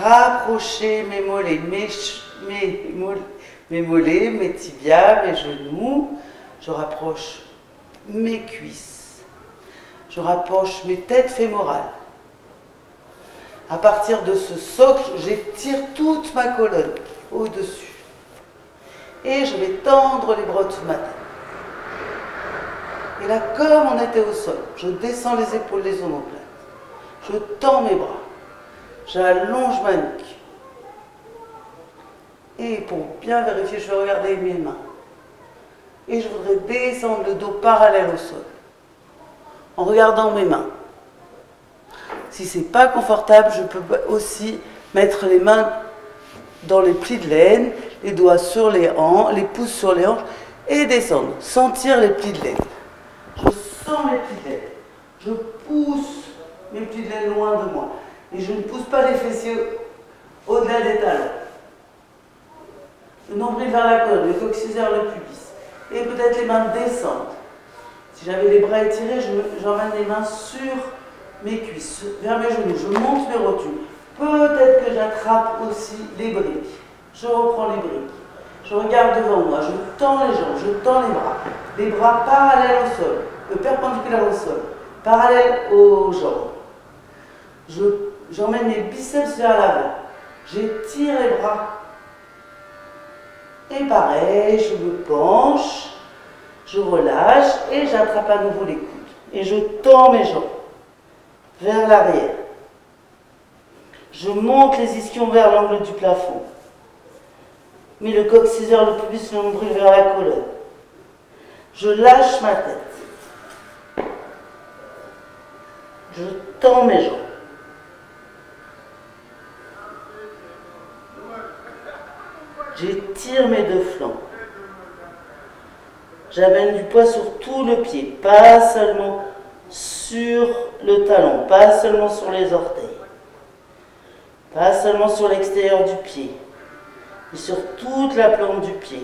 Speaker 1: rapprocher mes mollets, mes mollets, mes tibias, mes genoux. Je rapproche mes cuisses. Je rapproche mes têtes fémorales. À partir de ce socle, j'étire toute ma colonne au-dessus. Et je vais tendre les bras au-dessus de ma tête. Et là, comme on était au sol, je descends les épaules, les omoplates. Je tends mes bras. J'allonge ma nuque. Et pour bien vérifier, je vais regarder mes mains. Et je voudrais descendre le dos parallèle au sol. En regardant mes mains. Si ce n'est pas confortable, je peux aussi mettre les mains dans les plis de laine, les doigts sur les hanches, les pouces sur les hanches, et descendre. Sentir les plis de laine. Je sens les plis de laine. Je pousse mes plis de laine loin de moi. Et je ne pousse pas les fessiers au-delà des talons. Le nombril vers la colonne, le coccyx vers le pubis. Et peut-être les mains descendent. Si j'avais les bras étirés, j'emmène les mains sur mes cuisses, vers mes genoux. Je monte mes rotules. Peut-être que j'attrape aussi les briques. Je reprends les briques. Je regarde devant moi. Je tends les jambes. Je tends les bras. Les bras parallèles au sol. Perpendiculaires au sol. Parallèles aux jambes. J'emmène mes biceps vers l'avant. J'étire les bras. Et pareil, je me penche, je relâche et j'attrape à nouveau les coudes. Et je tends mes jambes vers l'arrière. Je monte les ischions vers l'angle du plafond. mets le coccyx vers le pubis, le nombril vers la colonne. Je lâche ma tête. Je tends mes jambes. J'étire mes deux flancs. J'amène du poids sur tout le pied, pas seulement sur le talon, pas seulement sur les orteils, pas seulement sur l'extérieur du pied, mais sur toute la plante du pied.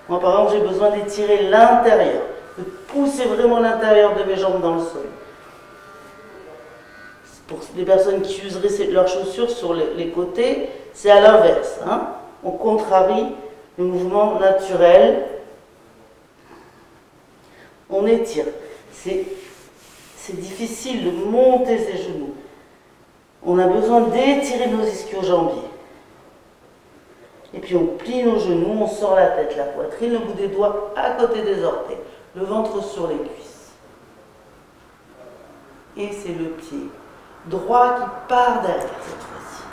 Speaker 1: Moi, par exemple, j'ai besoin d'étirer l'intérieur, de pousser vraiment l'intérieur de mes jambes dans le sol. Pour les personnes qui useraient leurs chaussures sur les côtés, c'est à l'inverse. Hein. On contrarie le mouvement naturel. On étire. C'est difficile de monter ses genoux. On a besoin d'étirer nos ischio-jambiers. Et puis on plie nos genoux, on sort la tête, la poitrine, le bout des doigts à côté des orteils, le ventre sur les cuisses. Et c'est le pied droit qui part derrière cette fois-ci.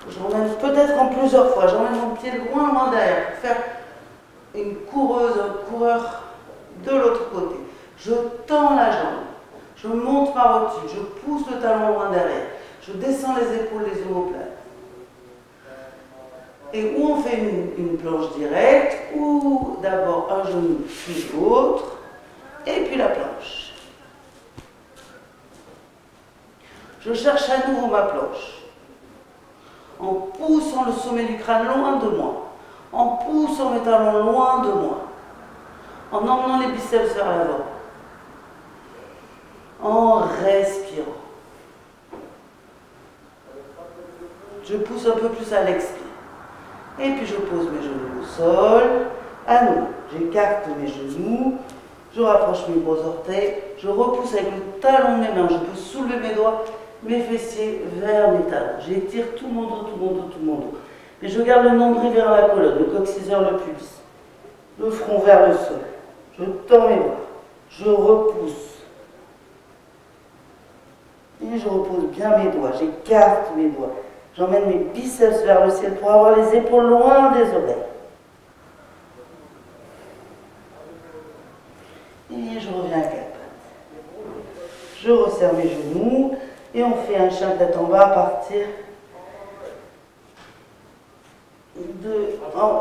Speaker 1: J'emmène peut-être en plusieurs fois, j'emmène mon pied loin derrière pour faire une coureuse, un coureur de l'autre côté. Je tends la jambe, je monte par au-dessus, je pousse le talon loin derrière, je descends les épaules, les omoplates. Et où on fait une planche directe, ou d'abord un genou puis l'autre, et puis la planche. Je cherche à nouveau ma planche, en poussant le sommet du crâne loin de moi, en poussant mes talons loin de moi, en emmenant les biceps vers l'avant, en respirant. Je pousse un peu plus à l'expire. Et puis je pose mes genoux au sol, à nouveau. J'écarte mes genoux, je rapproche mes gros orteils, je repousse avec le talon de mes mains, je peux soulever mes doigts, mes fessiers vers mes talons. J'étire tout mon dos, tout mon dos, tout mon dos. Et je garde le nombril vers la colonne, le coccyx vers le pubis, le front vers le sol. Je tends mes bras, je repousse. Et je repose bien mes doigts, j'écarte mes doigts. J'emmène mes biceps vers le ciel pour avoir les épaules loin des oreilles. Et je reviens à quatre pattes. Je resserre mes genoux et on fait un chien tête en bas à partir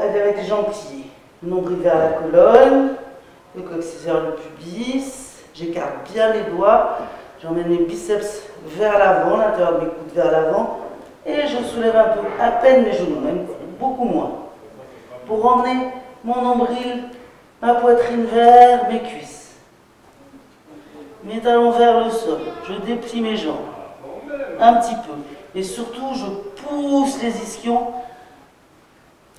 Speaker 1: avec les jambes pliées. Le nombril vers la colonne, le coccyx vers le pubis. J'écarte bien mes doigts. J'emmène mes biceps vers l'avant, l'intérieur de mes coudes vers l'avant. Et je soulève un peu, à peine mes genoux, même beaucoup moins, pour emmener mon nombril, ma poitrine vers mes cuisses. Mes talons vers le sol, je déplie mes jambes, un petit peu. Et surtout, je pousse les ischions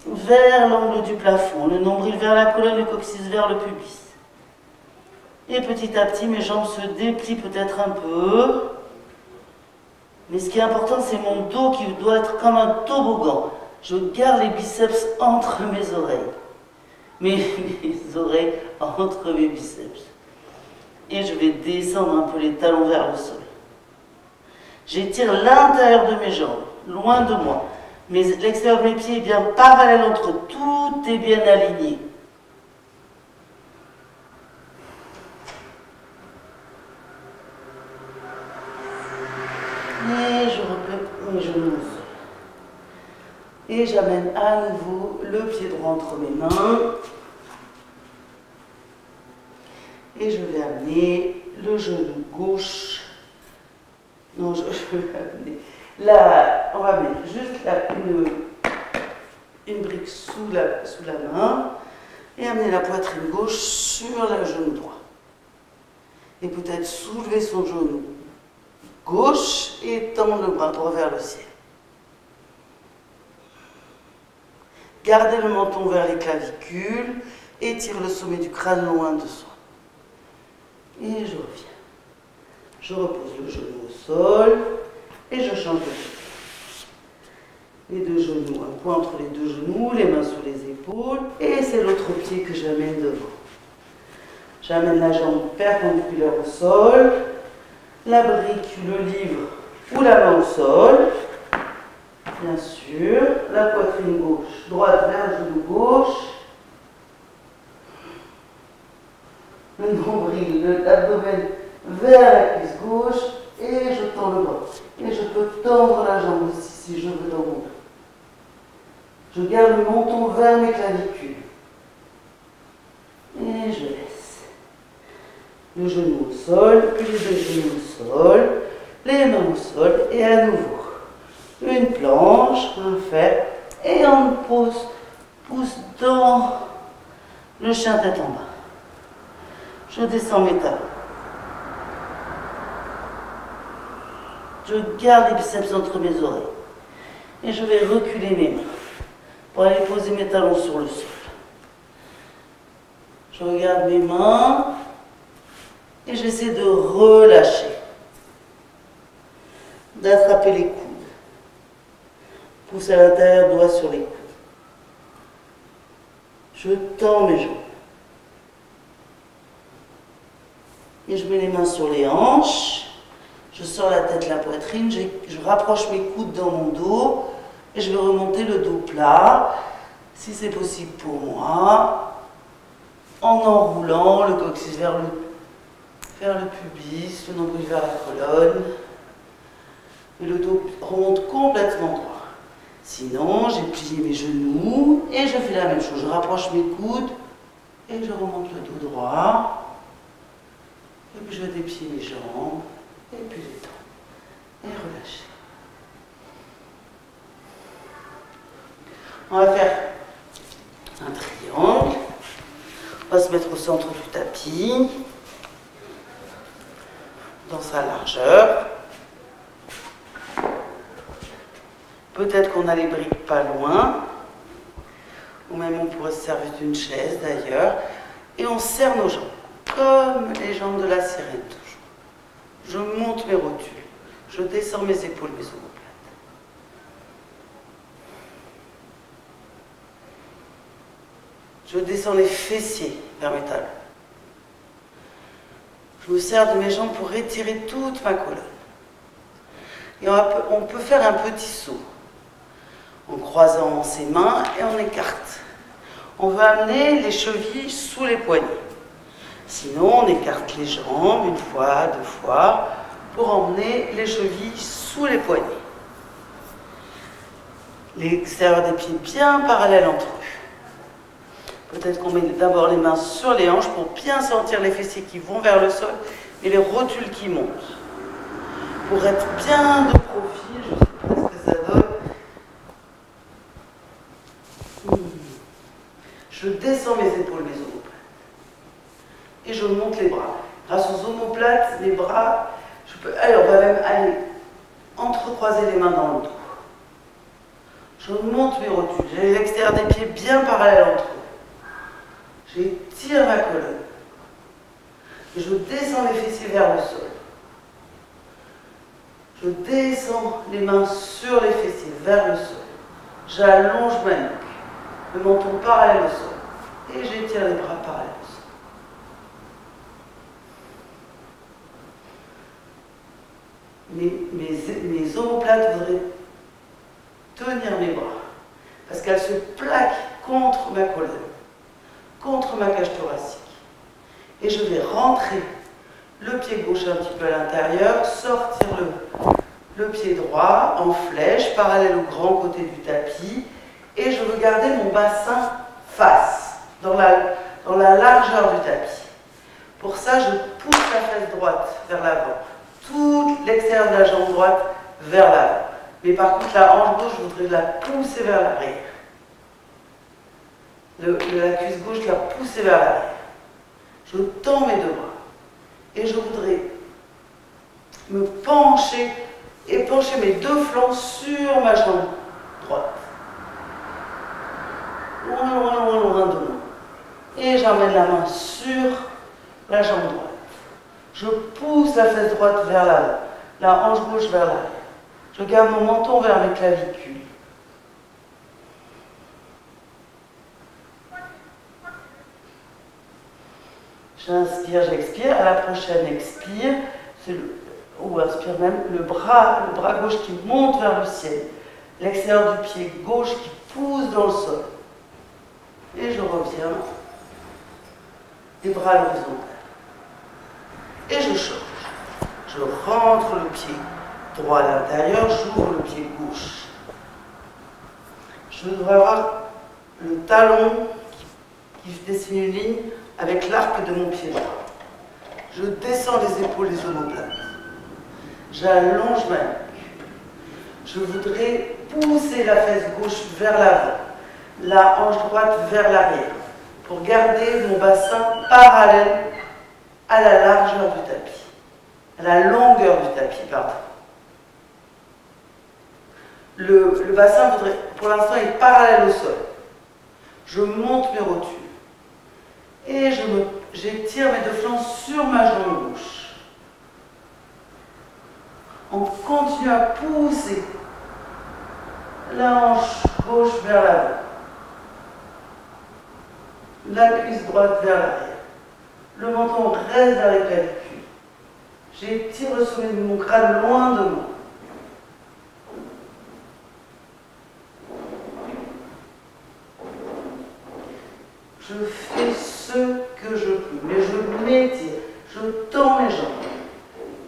Speaker 1: vers l'angle du plafond, le nombril vers la colonne, le coccyx vers le pubis. Et petit à petit, mes jambes se déplient peut-être un peu. Mais ce qui est important, c'est mon dos qui doit être comme un toboggan. Je garde les biceps entre mes oreilles. Mes oreilles entre mes biceps. Et je vais descendre un peu les talons vers le sol. J'étire l'intérieur de mes jambes, loin de moi. Mais l'extérieur de mes pieds est bien parallèle entre eux. Tout est bien aligné. Et je replie mes genoux. Et j'amène à nouveau le pied droit entre mes mains. Et je vais amener le genou gauche. Non, je vais amener. Là, on va mettre juste là, une brique sous la main. Et amener la poitrine gauche sur le genou droit. Et peut-être soulever son genou gauche et tendre le bras droit vers le ciel. Gardez le menton vers les clavicules, étire le sommet du crâne loin de soi. Et je reviens. Je repose le genou au sol et je change de pied. Les deux genoux, un point entre les deux genoux, les mains sous les épaules, et c'est l'autre pied que j'amène devant. J'amène la jambe perpendiculaire au sol, la brique, le livre ou la main au sol. Bien sûr, la poitrine gauche, droite vers le genou gauche. Le nombril, l'abdomen vers la cuisse gauche et je tends le bras. Et je peux tendre la jambe aussi si je veux dans mon dos. Je garde le menton vers mes clavicules. Et je laisse. Le genou au sol, puis les deux genoux au sol, les mains au sol et à nouveau. Une planche, un fer et on pousse dans le chien tête en bas. Je descends mes talons. Je garde les biceps entre mes oreilles. Et je vais reculer mes mains pour aller poser mes talons sur le sol. Je regarde mes mains et j'essaie de relâcher. D'attraper les coudes. Pousse à l'intérieur, doigt sur les coudes. Je tends mes jambes. Et je mets les mains sur les hanches. Je sors la tête, la poitrine. Je rapproche mes coudes dans mon dos. Et je vais remonter le dos plat, si c'est possible pour moi, en enroulant le coccyx vers le pubis, le nombril vers la colonne. Et le dos remonte complètement droit. Sinon, j'ai plié mes genoux et je fais la même chose. Je rapproche mes coudes et je remonte le dos droit. Et puis je déplie mes jambes et puis les temps. Et relâcher. On va faire un triangle. On va se mettre au centre du tapis, dans sa largeur. Peut-être qu'on a les briques pas loin, ou même on pourrait se servir d'une chaise d'ailleurs. Et on serre nos jambes, comme les jambes de la sirène toujours. Je monte mes rotules, je descends mes épaules, mes omoplates. Je descends les fessiers vers mes talons. Je me sers de mes jambes pour étirer toute ma colonne. Et on peut faire un petit saut en croisant ses mains et on écarte. On va amener les chevilles sous les poignets. Sinon, on écarte les jambes une fois, deux fois, pour emmener les chevilles sous les poignets. L'extérieur des pieds bien parallèle entre eux. Peut-être qu'on met d'abord les mains sur les hanches pour bien sentir les fessiers qui vont vers le sol et les rotules qui montent. Pour être bien de profil, je ne sais pas ce que ça donne. Je descends mes épaules, mes omoplates. Et je monte les bras. Grâce aux omoplates, les bras, allez, on va même aller entrecroiser les mains dans le dos. Je monte mes rotules. J'ai l'extérieur des pieds bien parallèle entre eux. J'étire ma colonne. Et je descends les fessiers vers le sol. Je descends les mains sur les fessiers vers le sol. J'allonge ma nuque. Le menton parallèle au sol. Et j'étire les bras parallèles au sol. Mes omoplates voudraient tenir mes bras. Parce qu'elles se plaquent contre ma colonne, contre ma cage thoracique. Et je vais rentrer le pied gauche un petit peu à l'intérieur, sortir le pied droit en flèche, parallèle au grand côté du tapis. Et je veux garder mon bassin face, dans la largeur du tapis. Pour ça, je pousse la fesse droite vers l'avant, tout l'extérieur de la jambe droite vers l'avant. Mais par contre, la hanche gauche, je voudrais la pousser vers l'arrière. La cuisse gauche, la pousser vers l'arrière. Je tends mes deux bras. Et je voudrais me pencher et pencher mes deux flancs sur ma jambe droite. Loin de moi. Et j'emmène la main sur la jambe droite. Je pousse la fesse droite vers l'avant, la hanche gauche vers l'arrière. Je garde mon menton vers mes clavicules. J'inspire, j'expire. À la prochaine expire, ou inspire même, le bras gauche qui monte vers le ciel. l'extérieur du pied gauche qui pousse dans le sol. Et je reviens, les bras à l'horizontale. Et je change. Je rentre le pied droit à l'intérieur, j'ouvre le pied gauche. Je dois avoir le talon qui dessine une ligne avec l'arc de mon pied droit. Je descends les épaules, les omoplates. J'allonge ma nuque. Je voudrais pousser la fesse gauche vers l'avant, la hanche droite vers l'arrière, pour garder mon bassin parallèle à la largeur du tapis, à la longueur du tapis, pardon. Le bassin, pour l'instant, est parallèle au sol. Je monte mes rotules et j'étire mes deux flancs sur ma jambe gauche. On continue à pousser la hanche gauche vers l'avant, la cuisse droite vers l'arrière. Le menton reste vers les clavicules. J'étire le sommet de mon crâne loin de moi. Je fais ce que je peux, mais je m'étire, je tends mes jambes.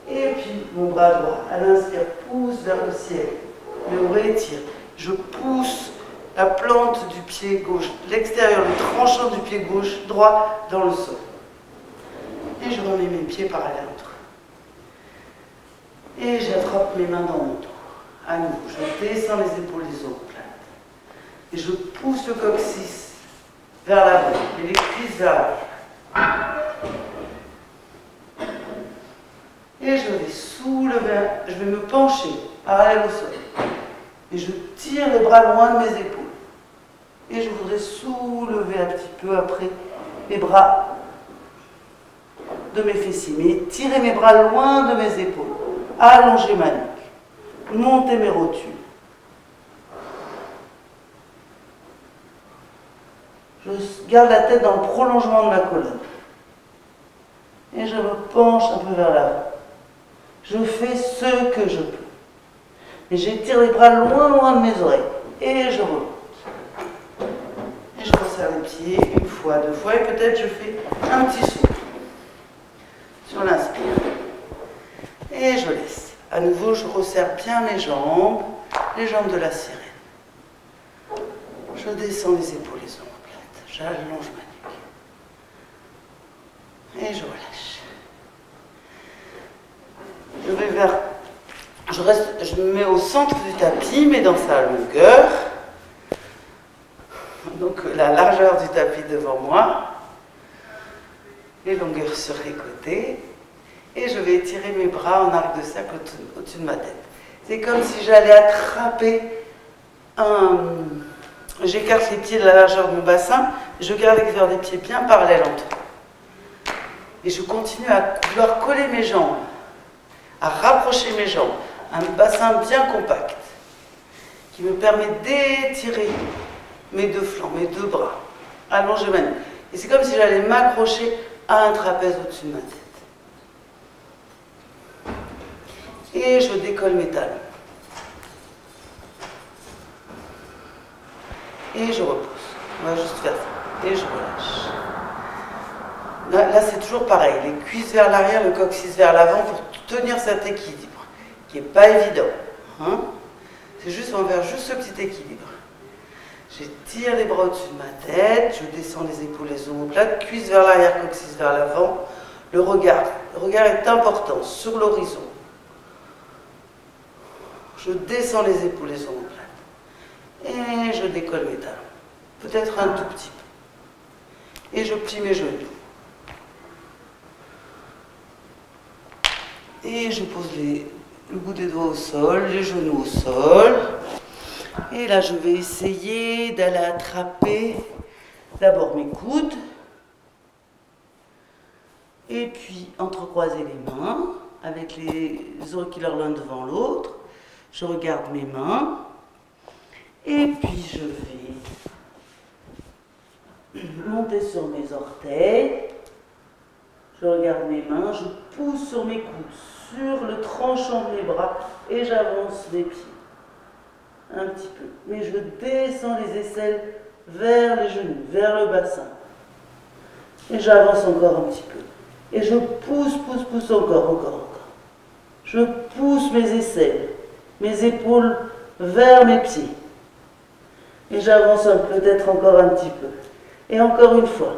Speaker 1: Et puis mon bras droit, à l'inspire, pousse vers le ciel. Me rétire. Je pousse la plante du pied gauche, l'extérieur, le tranchant du pied gauche, droit dans le sol. Et je remets mes pieds parallèles entre eux. Et j'attrape mes mains dans mon dos. À nouveau, je descends les épaules, les omoplates. Et je pousse le coccyx vers l'avant et les cuisses vers l'arrière. Et je vais soulever, je vais me pencher parallèle au sol. Et je tire les bras loin de mes épaules. Et je voudrais soulever un petit peu après les bras de mes fessiers. Mais tirer mes bras loin de mes épaules. Allonger ma nuque. Monter mes rotules. Je garde la tête dans le prolongement de ma colonne. Et je me penche un peu vers l'avant. Je fais ce que je peux. Et j'étire les bras loin de mes oreilles. Et je remonte. Et je resserre les pieds une fois, deux fois. Et peut-être je fais un petit saut sur l'inspire. Et je laisse. À nouveau, je resserre bien mes jambes, les jambes de la sirène. Je descends les épaules, les omoplates. J'allonge ma nuque. Et je relâche. Je vais vers... Je me mets au centre du tapis, mais dans sa longueur. Donc la largeur du tapis devant moi. Les longueurs sur les côtés. Et je vais étirer mes bras en arc de cercle au-dessus de ma tête. C'est comme si j'allais attraper un... J'écarte les pieds de la largeur de mon bassin, je garde l'extérieur des pieds bien parallèles entre eux. Et je continue à vouloir coller mes jambes, à rapprocher mes jambes, un bassin bien compact, qui me permet d'étirer mes deux flancs, mes deux bras, allonger ma nuque. Et c'est comme si j'allais m'accrocher à un trapèze au-dessus de ma tête. Et je décolle mes talons. Et je repousse. On va juste faire ça. Et je relâche. Là c'est toujours pareil. Les cuisses vers l'arrière, le coccyx vers l'avant pour tenir cet équilibre, qui n'est pas évident. Hein? C'est juste, on va faire juste ce petit équilibre. J'étire les bras au-dessus de ma tête, je descends les épaules, les omoplates, cuisses vers l'arrière, coccyx vers l'avant. Le regard est important, sur l'horizon. Je descends les épaules, les omoplates. Et je décolle mes talons. Peut-être un tout petit peu. Et je plie mes genoux. Et je pose le bout des doigts au sol, les genoux au sol. Et là, je vais essayer d'aller attraper d'abord mes coudes. Et puis entrecroiser les mains avec les auriculaires l'un devant l'autre. Je regarde mes mains. Et puis je vais monter sur mes orteils. Je regarde mes mains, je pousse sur mes coudes, sur le tranchant de mes bras et j'avance mes pieds. un petit peu. Mais je descends les aisselles vers les genoux, vers le bassin. Et j'avance encore un petit peu. Et je pousse, pousse, pousse encore. Je pousse mes aisselles, mes épaules vers mes pieds. Et j'avance peut-être encore un petit peu. Et encore une fois.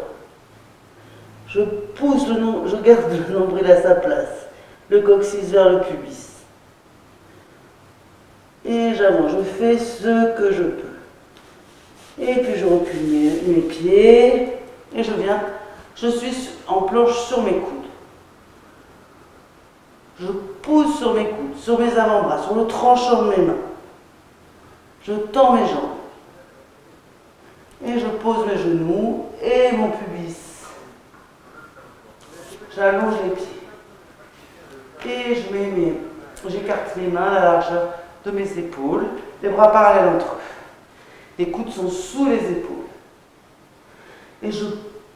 Speaker 1: Je pousse je garde le nombril à sa place, le coccyx vers le pubis. Et j'avance, je fais ce que je peux. Et puis je recule mes pieds, et je suis en planche sur mes coudes. Je pousse sur mes coudes, sur mes avant-bras, sur le tranchant de mes mains. Je tends mes jambes. Et je pose mes genoux et mon pubis. J'allonge les pieds. Et j'écarte mes mains à la largeur de mes épaules, les bras parallèles entre eux. Les coudes sont sous les épaules. Et je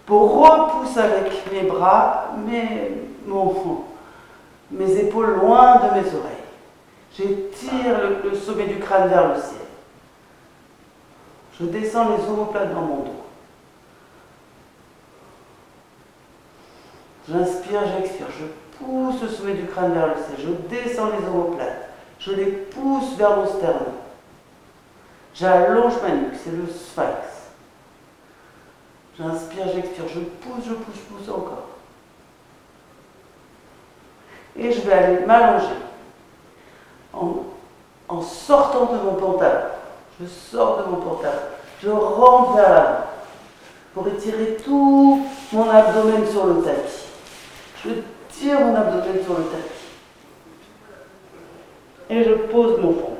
Speaker 1: repousse avec mes bras, mes épaules loin de mes oreilles. J'étire le sommet du crâne vers le ciel. Je descends les omoplates dans mon dos. J'inspire, j'expire. Je pousse le sommet du crâne vers le ciel. Je descends les omoplates. Je les pousse vers mon sternum. J'allonge ma nuque, c'est le sphinx. J'inspire, j'expire. Je pousse encore. Et je vais aller m'allonger en sortant de mon pantalon. Je sors de mon pantalon. Je rentre vers l'avant pour étirer tout mon abdomen sur le tapis. Je tire mon abdomen sur le tapis. Et je pose mon front.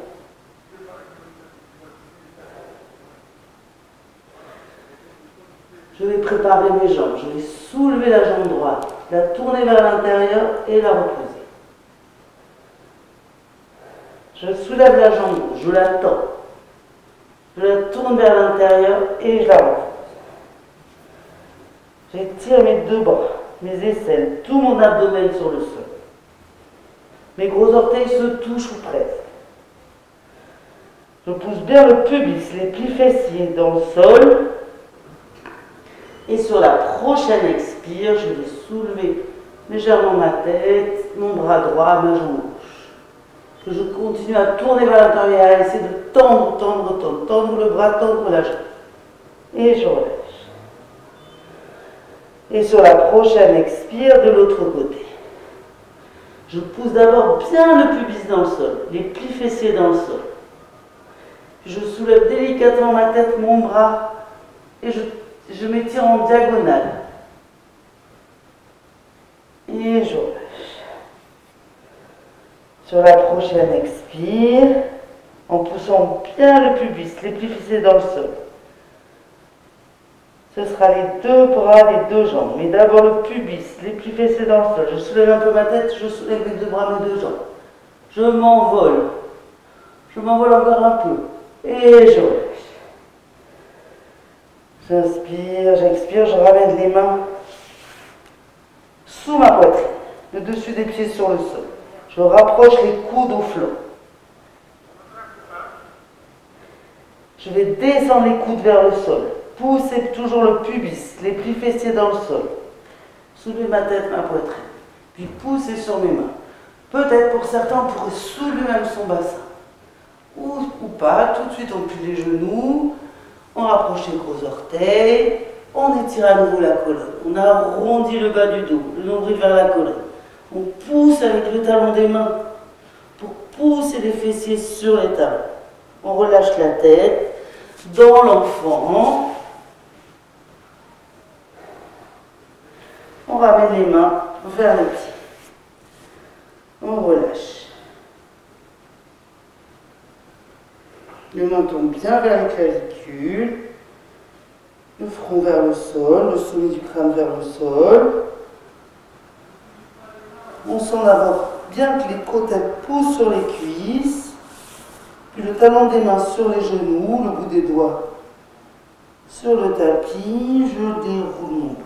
Speaker 1: Je vais préparer mes jambes. Je vais soulever la jambe droite, la tourner vers l'intérieur et la reposer. Je soulève la jambe gauche, je la tends. Je la tourne vers l'intérieur et je la repose. J'étire mes deux bras, mes aisselles, tout mon abdomen sur le sol. Mes gros orteils se touchent ou presque. Je pousse bien le pubis, les plis fessiers dans le sol. Et sur la prochaine expire, je vais soulever légèrement ma tête, mon bras droit, ma jambe gauche. Que je continue à tourner vers l'intérieur, à essayer de tendre le bras, tendre la jambe. Et je relâche. Et sur la prochaine expire, de l'autre côté. Je pousse d'abord bien le pubis dans le sol, les plis fessiers dans le sol. Puis je soulève délicatement ma tête, mon bras, et je m'étire en diagonale. Et je relâche. Sur la prochaine expire, en poussant bien le pubis, les plis fessiers dans le sol. Ce sera les deux bras, les deux jambes. Mais d'abord le pubis, les plis fessiers dans le sol. Je soulève un peu ma tête, je soulève les deux bras, mes deux jambes. Je m'envole. Je m'envole encore un peu. Et je relâche. J'inspire, j'expire, je ramène les mains sous ma poitrine, le dessus des pieds sur le sol. Je rapproche les coudes au flanc. Je vais descendre les coudes vers le sol. Pousser toujours le pubis, les plis fessiers dans le sol. Soulever ma tête, ma poitrine. Puis pousser sur mes mains. Peut-être pour certains, on pourrait soulever même son bassin. Ou pas, tout de suite on plie les genoux. On rapproche les gros orteils, on étire à nouveau la colonne, on arrondit le bas du dos, le nombril vers la colonne. On pousse avec le talon des mains pour pousser les fessiers sur les talons. On relâche la tête dans l'enfant. On ramène les mains vers les pieds. On relâche. Le menton bien vers les clavicules, le front vers le sol, le sommet du crâne vers le sol. On sent d'abord bien que les côtes poussent sur les cuisses, puis le talon des mains sur les genoux, le bout des doigts sur le tapis, je déroule mon dos.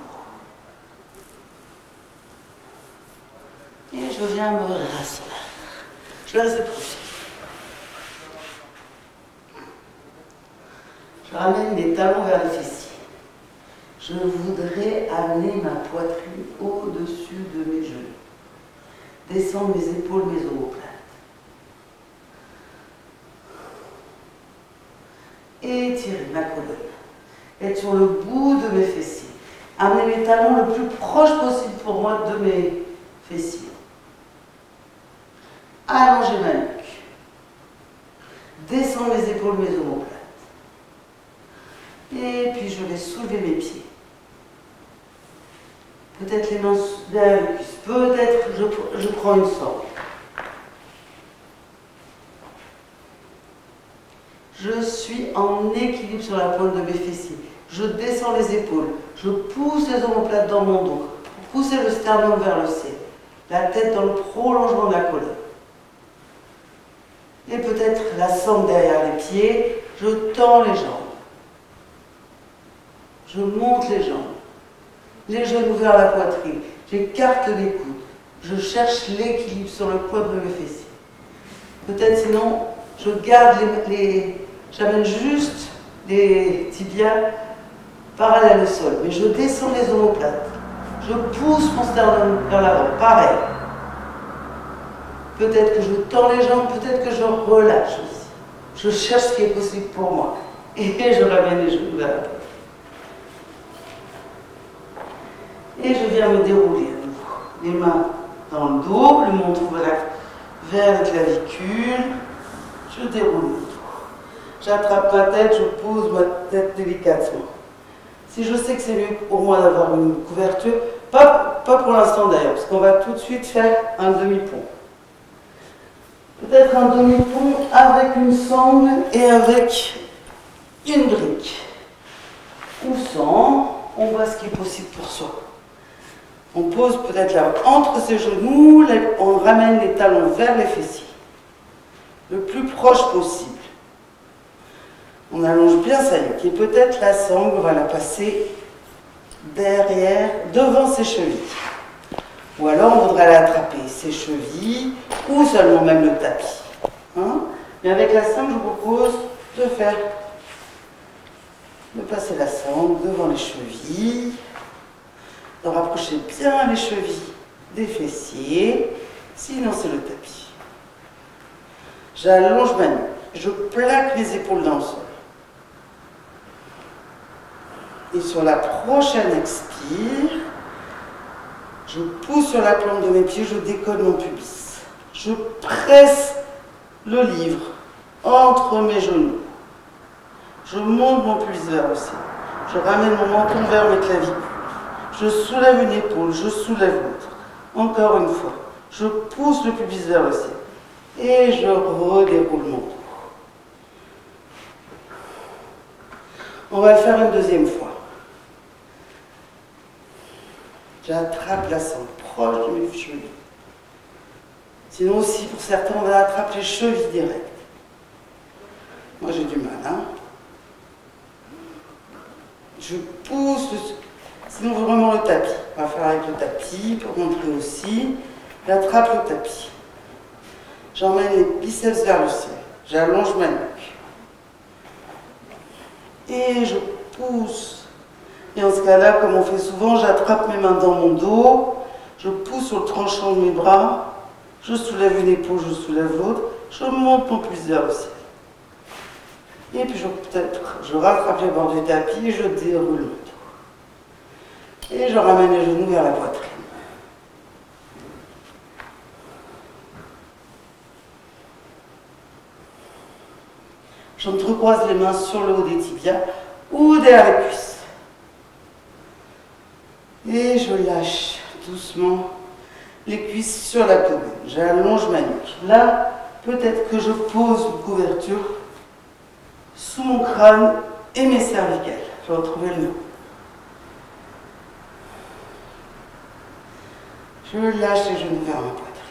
Speaker 1: Et je viens me rasseoir. Je laisse les profils. Je ramène les talons vers les fessiers. Je voudrais amener ma poitrine au-dessus de mes genoux. Descendre mes épaules, mes omoplates. Étirer ma colonne. Être sur le bout de mes fessiers. Amener mes talons le plus proche possible pour moi de mes fessiers. Allonger ma nuque. Descendre mes épaules, mes omoplates. Et puis je vais soulever mes pieds. Peut-être les mains derrière les cuisses. Peut-être je prends une sangle. Je suis en équilibre sur la pointe de mes fessiers. Je descends les épaules. Je pousse les omoplates dans mon dos. Pour pousser le sternum vers le ciel. La tête dans le prolongement de la colonne. Et peut-être la sangle derrière les pieds. Je tends les jambes. Je monte les jambes. Les genoux vers la poitrine. J'écarte les coudes. Je cherche l'équilibre sur le coin de mes fessiers. Peut-être sinon, je garde j'amène juste les tibias parallèles au sol. Mais je descends les omoplates. Je pousse mon sternum vers l'avant. Pareil. Peut-être que je tends les jambes, peut-être que je relâche aussi. Je cherche ce qui est possible pour moi. Et je ramène les genoux vers la poitrine. Et je viens me dérouler à nouveau. Les mains dans le dos, le menton vers la clavicule. Je déroule le dos. J'attrape ma tête, je pose ma tête délicatement. Si je sais que c'est mieux pour moi d'avoir une couverture, pas pour l'instant d'ailleurs, parce qu'on va tout de suite faire un demi-pont. Peut-être un demi-pont avec une sangle et avec une brique. Ou sans, on voit ce qui est possible pour soi. On pose peut-être là entre ses genoux, on ramène les talons vers les fessiers, le plus proche possible. On allonge bien sa nuque et peut-être la sangle, on va la passer derrière, devant ses chevilles. Ou alors on voudrait l'attraper ses chevilles ou seulement même le tapis. Hein? Mais avec la sangle, je vous propose de passer la sangle devant les chevilles. De rapprocher bien les chevilles des fessiers, sinon c'est le tapis. J'allonge ma nuque, je plaque les épaules dans le sol. Et sur la prochaine expire, je pousse sur la plante de mes pieds, je décolle mon pubis. Je presse le livre entre mes genoux. Je monte mon pubis vers le ciel. Je ramène mon menton vers mes clavicules. Je soulève une épaule, je soulève l'autre. Encore une fois, je pousse le pubis vers le ciel. Et je redéroule mon dos. On va le faire une deuxième fois. J'attrape la sangle proche de mes chevilles. Sinon aussi, pour certains, on attrape les chevilles directes. Moi, j'ai du mal, hein. Je pousse, sinon vraiment le tapis. On va faire avec le tapis pour montrer aussi. J'attrape le tapis. J'emmène les biceps vers le ciel. J'allonge ma nuque. Et je pousse. Et en ce cas-là, comme on fait souvent, j'attrape mes mains dans mon dos. Je pousse sur le tranchant de mes bras. Je soulève une épaule, je soulève l'autre. Je monte mon pubis vers le ciel. Et puis je rattrape les bords du tapis et je déroule le dos. Et je ramène les genoux vers la poitrine. J'entrecroise les mains sur le haut des tibias ou derrière les cuisses. Et je lâche doucement les cuisses sur l'abdomen. J'allonge ma nuque. Là, peut-être que je pose une couverture sous mon crâne et mes cervicales. Je vais retrouver le nom. Je lâche les genoux vers ma poitrine.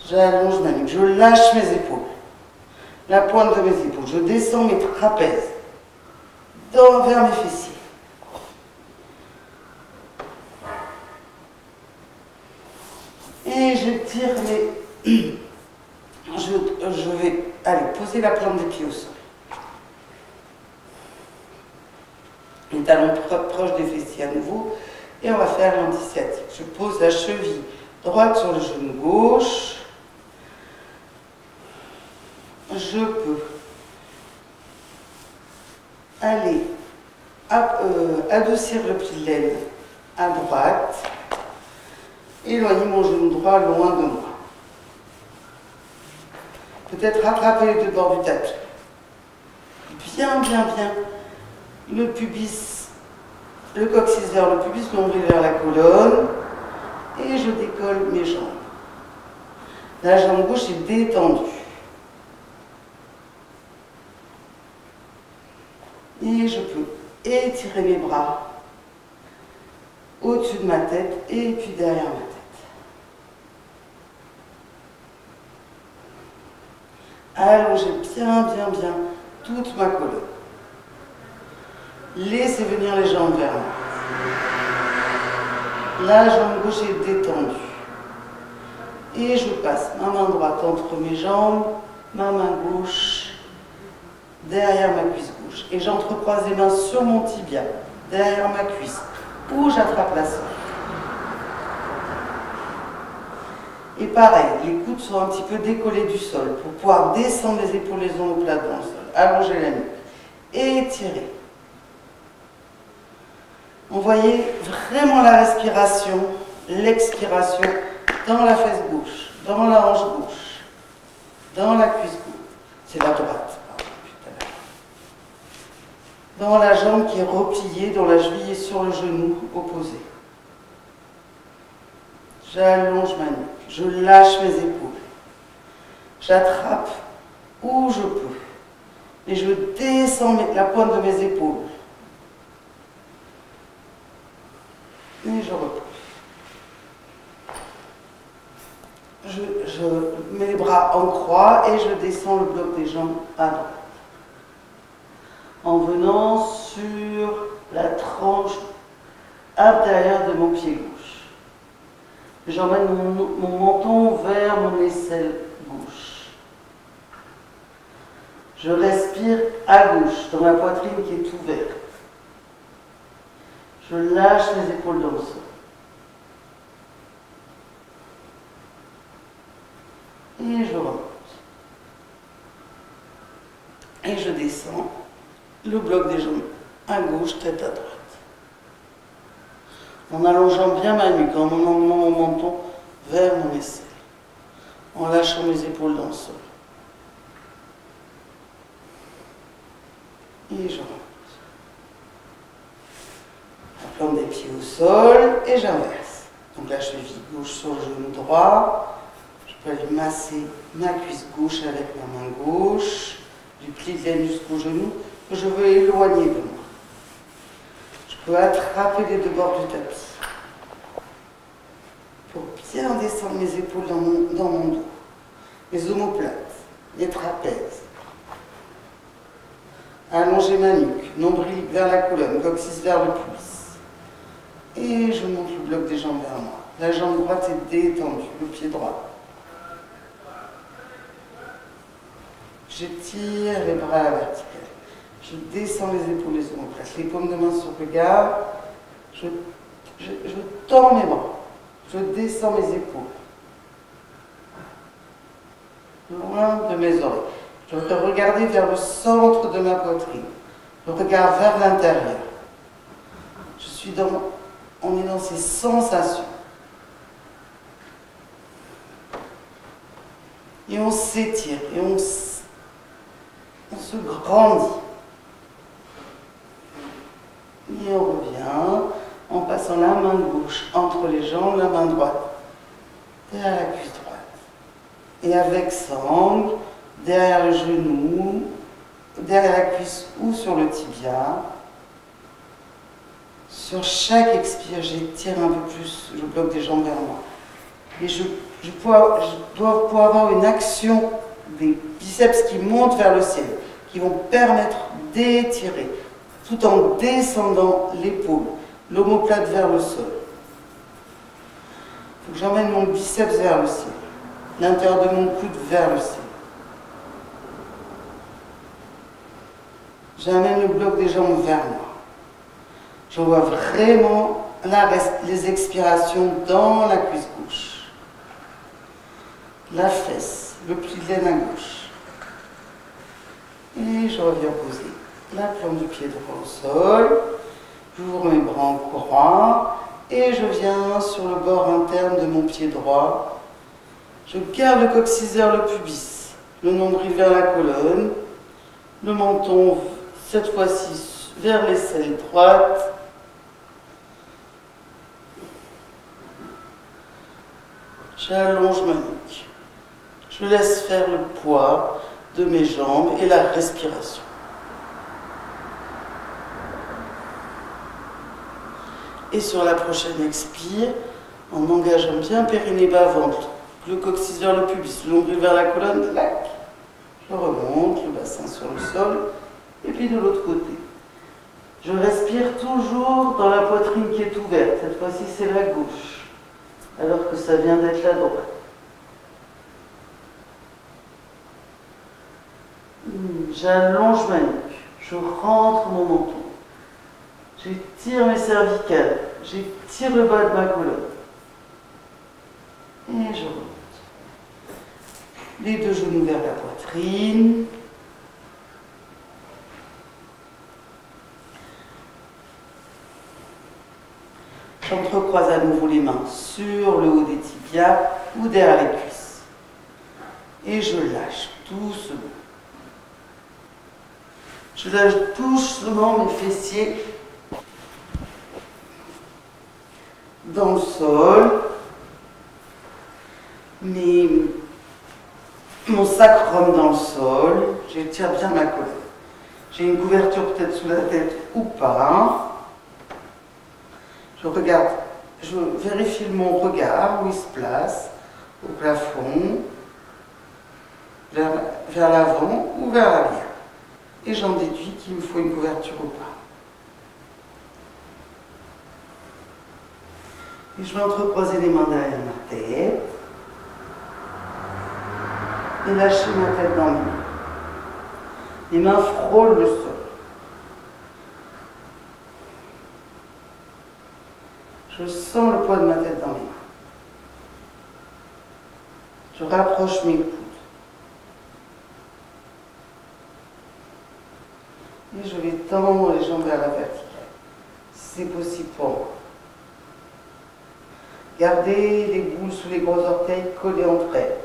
Speaker 1: J'allonge ma nuque. Je lâche mes épaules. La pointe de mes épaules. Je descends mes trapèzes vers mes fessiers. Et je tire les... Je vais aller poser la plante des pieds au sol. talons proches des fessiers à nouveau. Et on va faire l'anti-sciatique. Je pose la cheville droite sur le genou gauche. Je peux aller adoucir le pli de l'aine à droite. Éloigner mon genou droit loin de moi. Peut-être rattraper les deux bords du tapis. Bien, bien, bien. Le pubis, le coccyx vers le pubis, nombril vers la colonne. Et je décolle mes jambes. La jambe gauche est détendue. Et je peux étirer mes bras au-dessus de ma tête et puis derrière ma tête. Allongez bien, bien, bien toute ma colonne. Laissez venir les jambes vers moi. La jambe gauche est détendue. Et je passe ma main droite entre mes jambes, ma main gauche derrière ma cuisse gauche. Et j'entrecroise les mains sur mon tibia, derrière ma cuisse, où j'attrape la sangle. Et pareil, les coudes sont un petit peu décollés du sol pour pouvoir descendre les épaules, les omoplates dans le sol. Allongez la nuque. Étirez. Envoyez vraiment la respiration, l'expiration dans la fesse gauche, dans la hanche gauche, dans la cuisse gauche. C'est la droite, pardon, tout à l'heure. Dans la jambe qui est repliée, dont la cheville est sur le genou opposé. J'allonge ma nuque. Je lâche mes épaules. J'attrape où je peux. Et je descends la pointe de mes épaules. Et je repousse. Je mets les bras en croix et je descends le bloc des jambes à droite. En venant sur la tranche intérieure de mon pied gauche. J'emmène mon menton vers mon aisselle gauche. Je respire à gauche, dans la poitrine qui est ouverte. Je lâche les épaules dans le sol. Et je remonte. Et je descends le bloc des jambes à gauche, tête à droite. En allongeant bien ma nuque, en emmenant mon menton vers mon aisselle, en lâchant mes épaules dans le sol. Et je remonte. Je plante des pieds au sol et j'inverse. Donc la cheville gauche sur le genou droit. Je peux aller masser ma cuisse gauche avec ma main gauche, du pli de l'aine jusqu'au genou que je veux éloigner de moi. Je peux attraper les deux bords du tapis pour bien descendre mes épaules dans mon dos, mes omoplates, les trapèzes. Allonger ma nuque, nombril vers la colonne, coccyx vers le pubis. Et je monte le bloc des jambes vers moi. La jambe droite est détendue, le pied droit. J'étire les bras à la verticale. Je descends les épaules, les omoplates, les paumes de main sur le regard. Je tends mes bras. Je descends mes épaules. Loin de mes oreilles. Je vais regarder vers le centre de ma poitrine. Le regard vers l'intérieur. On est dans ces sensations. Et on s'étire. Et on se grandit. Et on revient en passant la main gauche entre les jambes, la main droite derrière la cuisse droite. Et avec sangle, derrière le genou, derrière la cuisse ou sur le tibia. Sur chaque expire, j'étire un peu plus le bloc des jambes vers moi. Et je dois pouvoir avoir une action des biceps qui montent vers le ciel, qui vont permettre d'étirer, tout en descendant l'épaule, l'omoplate vers le sol. Il faut que j'emmène mon biceps vers le ciel, l'intérieur de mon coude vers le ciel. J'amène le bloc des jambes vers moi. Je vois vraiment les expirations dans la cuisse gauche. La fesse, le pli de laine à gauche. Et je reviens poser la plante du pied droit au sol. J'ouvre mes bras en croix et je viens sur le bord interne de mon pied droit. Je garde le coccyx vers le pubis, le nombril vers la colonne, le menton cette fois-ci vers l'aisselle droite. J'allonge ma nuque. Je laisse faire le poids de mes jambes et la respiration. Et sur la prochaine expire, en engageant bien périnée bas ventre, le coccyx vers le pubis, le nombril vers la colonne, clac. Je remonte, le bassin sur le sol, et puis de l'autre côté. Je respire toujours dans la poitrine qui est ouverte. Cette fois-ci, c'est la gauche, alors que ça vient d'être la droite. J'allonge ma nuque, je rentre mon menton. J'étire mes cervicales, j'étire le bas de ma colonne. Et je remonte. Les deux genoux vers la poitrine. J'entrecroise à nouveau les mains sur le haut des tibias ou derrière les cuisses. Et je lâche doucement. Je lâche doucement mes fessiers dans le sol, mon sacrum dans le sol, j'étire bien ma colonne. J'ai une couverture peut-être sous la tête ou pas. Je regarde, je vérifie mon regard, où il se place, au plafond, vers l'avant ou vers l'arrière. Et j'en déduis qu'il me faut une couverture ou pas. Et je vais entrecroiser les mains derrière ma tête et lâcher ma tête dans les mains. Les mains frôlent le sol. Je sens le poids de ma tête dans les mains. Je rapproche mes coudes. Et je vais tendre les jambes vers la verticale, si c'est possible pour moi. Gardez les boules sous les gros orteils collés entre elles.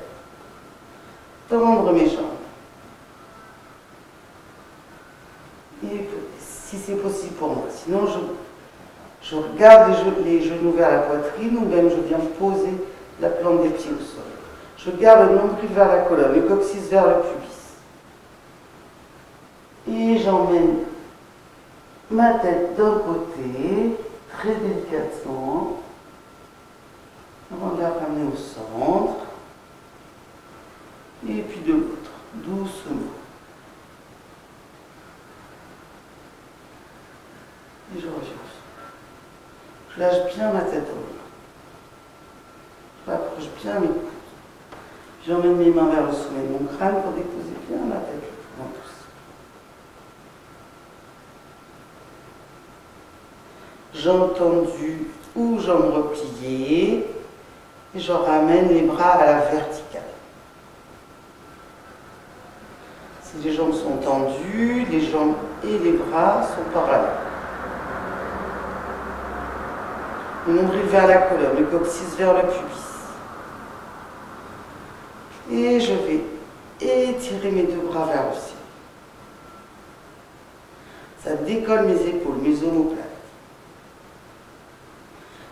Speaker 1: Tendre mes jambes. Et si c'est possible pour moi. Sinon, je regarde les genoux vers la poitrine ou même je viens poser la plante des pieds au sol. Je garde le nombril vers la colonne, le coccyx vers le pubis. Et j'emmène ma tête d'un côté, très délicatement, avant de la ramener au centre, et puis de l'autre, doucement. Et je reviens au centre. Je lâche bien ma tête en bas. Je rapproche bien mes coudes. J'emmène mes mains vers le sommet de mon crâne pour déposer bien ma tête le plus loin possible. Jambes tendues ou jambes repliées, et je ramène les bras à la verticale. Si les jambes sont tendues, les jambes et les bras sont parallèles. Le nombril vers la colonne, le coccyx vers le pubis. Et je vais étirer mes deux bras vers le ciel. Ça décolle mes épaules, mes omoplates.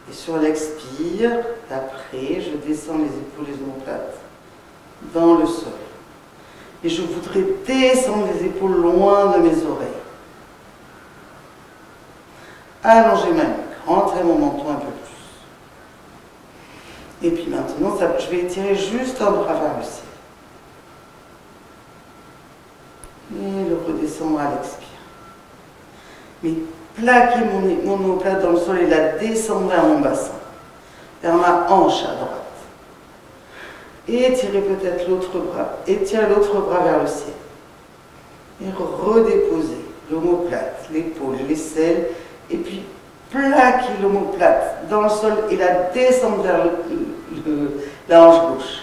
Speaker 1: Et sur l'expire, d'après, je descends les épaules et les omoplates dans le sol. Et je voudrais descendre les épaules loin de mes oreilles. Allonger ma nuque, rentrer mon menton un peu plus. Et puis maintenant, je vais étirer juste un bras vers le ciel. Et le redescendre à l'expire. Mais plaquer mon omoplate dans le sol et la descendre vers mon bassin, vers ma hanche à droite. Et étirer peut-être l'autre bras, étirer l'autre bras vers le ciel. Et redéposer l'omoplate, l'épaule, l'aisselle, et puis plaquer l'omoplate dans le sol et la descendre vers la hanche gauche.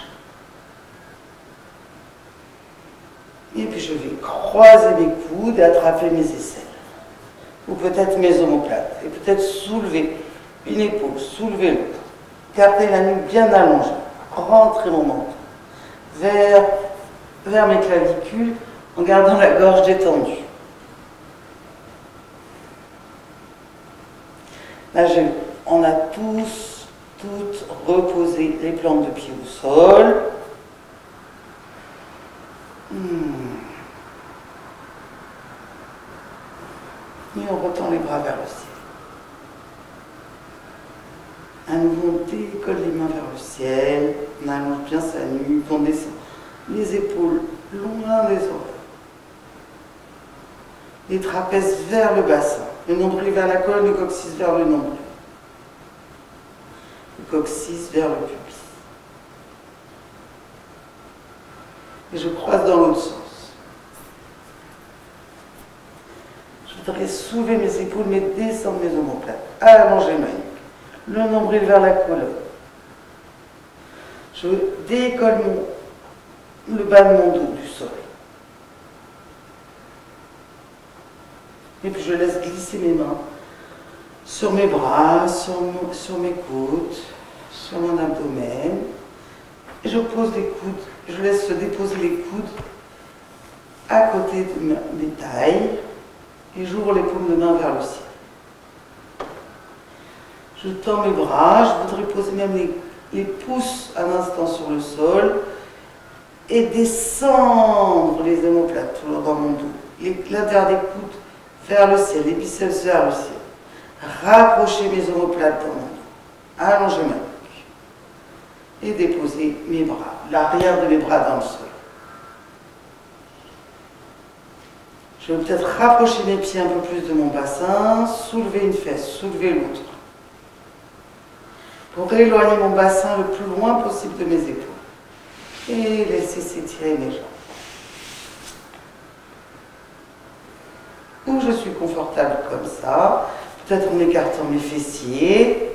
Speaker 1: Et puis je vais croiser mes coudes et attraper mes aisselles. Ou peut-être mes omoplates. Et peut-être soulever une épaule, soulever l'autre. Garder la nuque bien allongée. Rentrer mon menton vers mes clavicules en gardant la gorge détendue. Là, on a toutes reposé les plantes de pied au sol. Et on retend les bras vers le ciel. À nouveau, on décolle les mains vers le ciel, on allonge bien sa nuque, on descend les épaules loin des oreilles. Les trapèzes vers le bassin, le nombril vers la colonne, le coccyx vers le nombril. Le coccyx vers le pubis. Et je croise dans l'autre sens. Je voudrais soulever mes épaules, mais descendre mes omoplates, allonger ma nuque. Le nombril vers la colonne. Je décolle le bas de mon dos du sol. Et puis je laisse glisser mes mains sur mes bras, sur mes côtes, sur mon abdomen. Et je pose les coudes, je laisse se déposer les coudes à côté de mes tailles et j'ouvre les paumes de main vers le ciel. Je tends mes bras, je voudrais poser même les pouces un instant sur le sol et descendre les omoplates toujours dans mon dos. L'intérieur des coudes vers le ciel, les biceps vers le ciel. Rapprocher mes omoplates dans mon dos. Allonger ma nuque. Et déposer mes bras, l'arrière de mes bras dans le sol. Je vais peut-être rapprocher mes pieds un peu plus de mon bassin, soulever une fesse, soulever l'autre. Pour éloigner mon bassin le plus loin possible de mes épaules. Et laisser s'étirer mes jambes. Où je suis confortable comme ça, peut-être en écartant mes fessiers,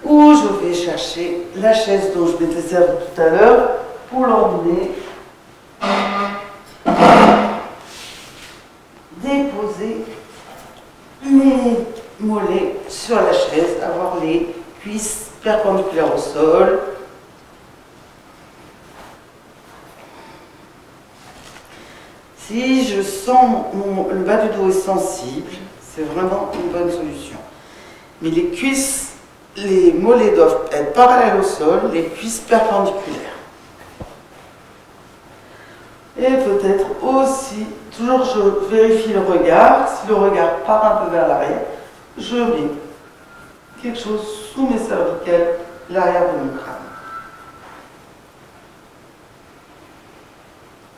Speaker 1: ou je vais chercher la chaise dont je m'étais servi tout à l'heure pour l'emmener, déposer mes mollets sur la chaise, avoir les cuisses perpendiculaires au sol. Si je sens le bas du dos est sensible, c'est vraiment une bonne solution. Mais les cuisses, les mollets doivent être parallèles au sol, les cuisses perpendiculaires. Et peut-être aussi, toujours je vérifie le regard, si le regard part un peu vers l'arrière, je mets quelque chose sous mes cervicales, l'arrière de mon crâne.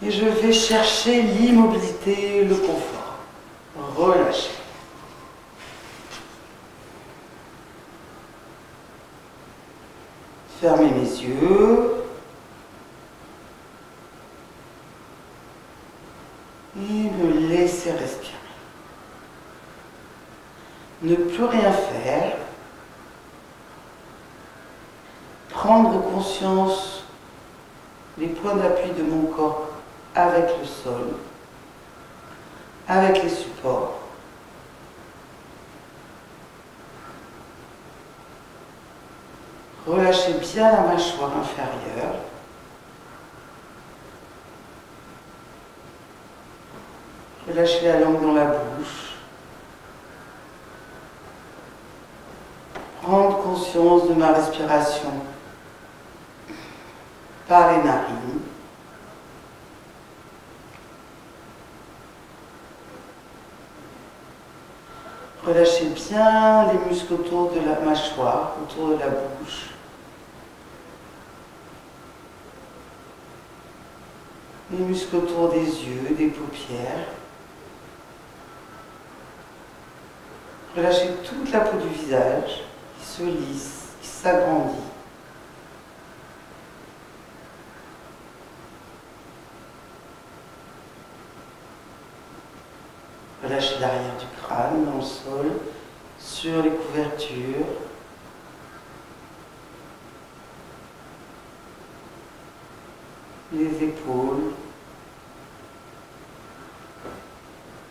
Speaker 1: Et je vais chercher l'immobilité, le confort. Relâcher. Fermer mes yeux. Et me laisser respirer. Ne plus rien faire. Prendre conscience des points d'appui de mon corps avec le sol, avec les supports. Relâchez bien la mâchoire inférieure. Relâchez la langue dans la bouche. Prendre conscience de ma respiration par les narines. Relâchez bien les muscles autour de la mâchoire, autour de la bouche. Les muscles autour des yeux, des paupières. Relâchez toute la peau du visage qui se lisse, qui s'agrandit. Relâchez l'arrière du crâne dans le sol, sur les couvertures. Les épaules,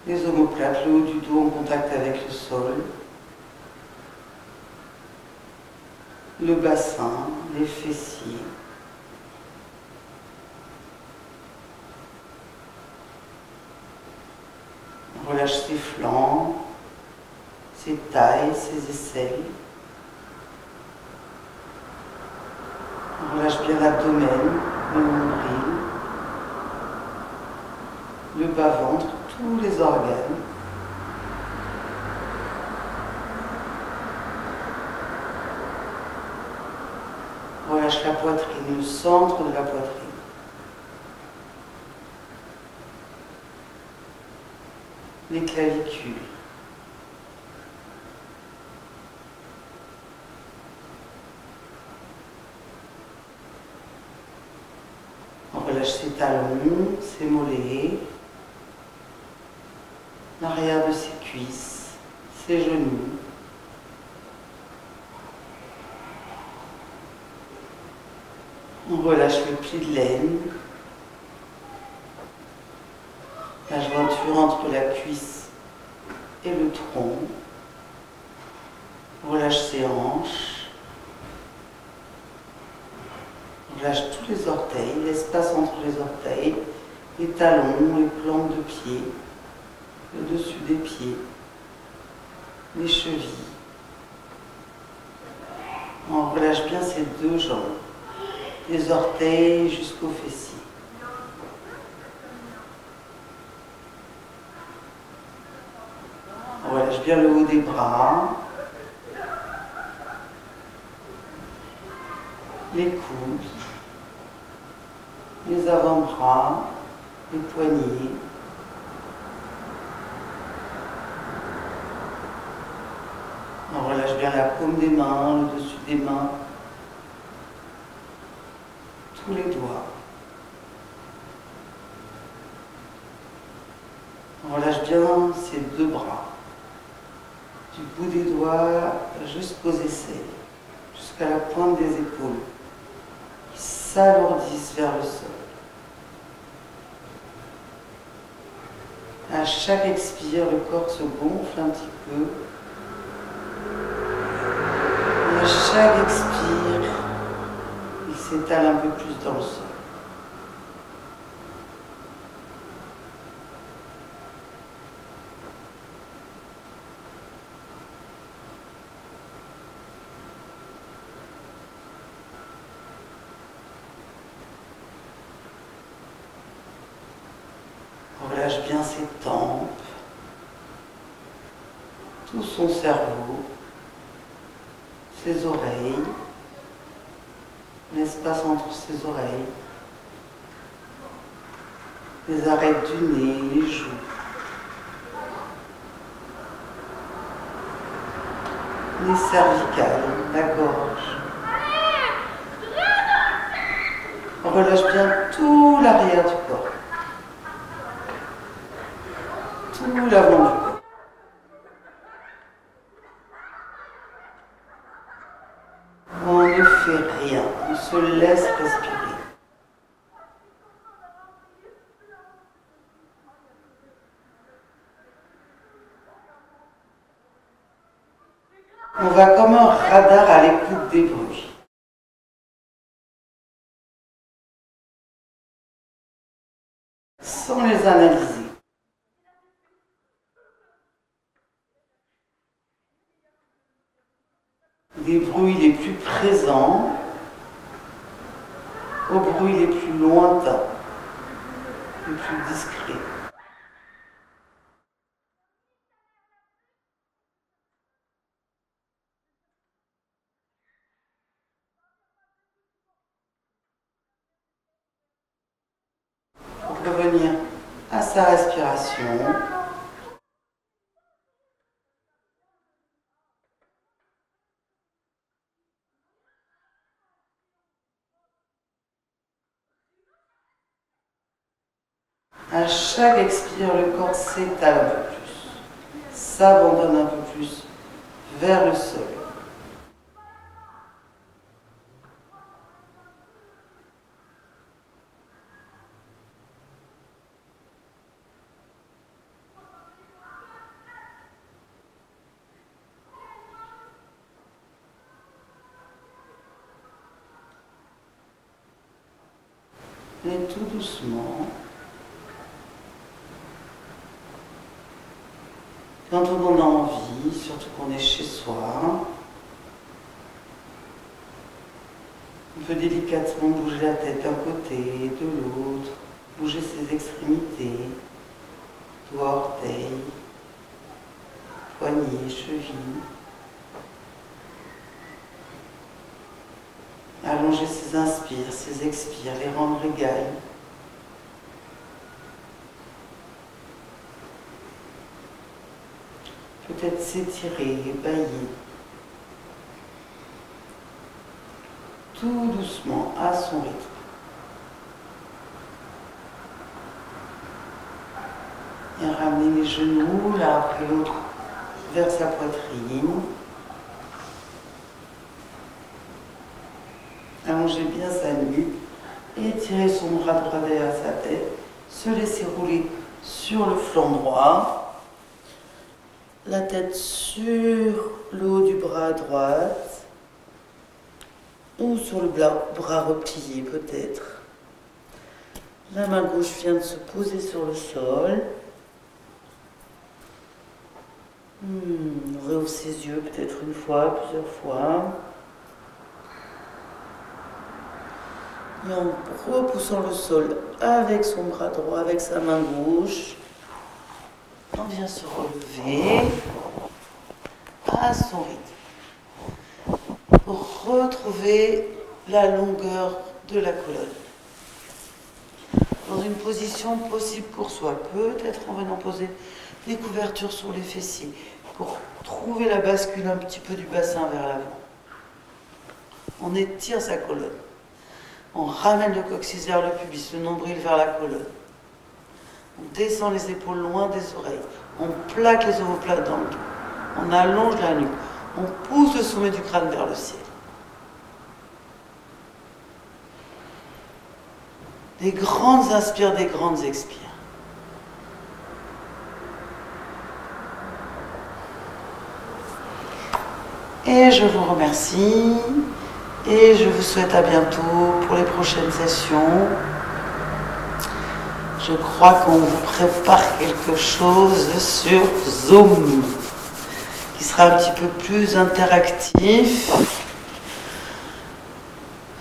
Speaker 1: les omoplates, le haut du dos en contact avec le sol, le bassin, les fessiers. On relâche ses flancs, ses tailles, ses aisselles. On relâche bien l'abdomen, le nombril, le bas-ventre, tous les organes. On relâche la poitrine, le centre de la poitrine. Les clavicules. On relâche ses talons, ses mollets, l'arrière de ses cuisses, ses genoux. On relâche le pli de laine, la jointure entre la cuisse et le tronc. On relâche ses hanches. On relâche tous les orteils, l'espace entre les orteils, les talons, les plantes de pied, le dessus des pieds, les chevilles. On relâche bien ses deux jambes, les orteils jusqu'aux fessiers. On relâche bien le haut des bras, les coudes, les avant-bras, les poignets. On relâche bien la paume des mains, le dessus des mains, tous les doigts. On relâche bien ses deux bras, du bout des doigts jusqu'aux aisselles, jusqu'à la pointe des épaules, qui s'alourdissent vers le sol. À chaque expire, le corps se gonfle un petit peu. Et à chaque expire, il s'étale un peu plus dans le sol. On relâche bien ses tempes, tout son cerveau, ses oreilles, l'espace entre ses oreilles, les arêtes du nez, les joues. Les cervicales, la gorge. On relâche bien tout l'arrière du corps. Tout l'avant du corps. On ne fait rien, on se laisse respirer. On va comme un radar à l'écoute des bruits. Sans les analyser. Des bruits les plus présents aux bruits les plus lointains, les plus discrets. Pour revenir à sa respiration, à chaque expire, le corps s'étale un peu plus, s'abandonne un peu plus vers le sol. Et tout doucement, quand on en a envie, surtout qu'on est chez soi, on peut délicatement bouger la tête d'un côté, de l'autre, bouger ses extrémités, doigts, orteils, poignets, chevilles. Allonger ses inspires, ses expires, les rendre égales. Peut-être s'étirer, bailler. Tout doucement, à son rythme. Et ramener les genoux l'un après l'autre vers sa poitrine. Allonger bien sa nuque, étirer son bras droit derrière sa tête, se laisser rouler sur le flanc droit, la tête sur le haut du bras à droite, ou sur le bras replié peut-être. La main gauche vient de se poser sur le sol. On réouvre ses yeux peut-être une fois, plusieurs fois. Et en repoussant le sol avec son bras droit, avec sa main gauche, on vient se relever à son rythme pour retrouver la longueur de la colonne. Dans une position possible pour soi, peut-être en venant poser les couvertures sur les fessiers pour trouver la bascule un petit peu du bassin vers l'avant. On étire sa colonne. On ramène le coccyx vers le pubis, le nombril vers la colonne. On descend les épaules loin des oreilles. On plaque les omoplates dans le dos. On allonge la nuque. On pousse le sommet du crâne vers le ciel. Des grandes inspires, des grandes expires. Et je vous remercie. Et je vous souhaite à bientôt pour les prochaines sessions. Je crois qu'on vous prépare quelque chose sur Zoom qui sera un petit peu plus interactif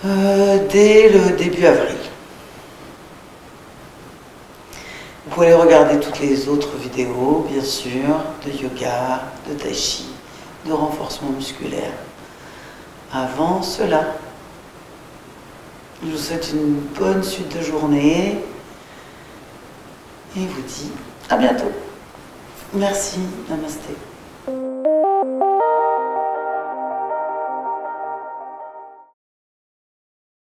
Speaker 1: dès le début avril. Vous pouvez regarder toutes les autres vidéos, bien sûr, de yoga, de tai chi, de renforcement musculaire. Avant cela, je vous souhaite une bonne suite de journée et vous dis à bientôt. Merci, namasté.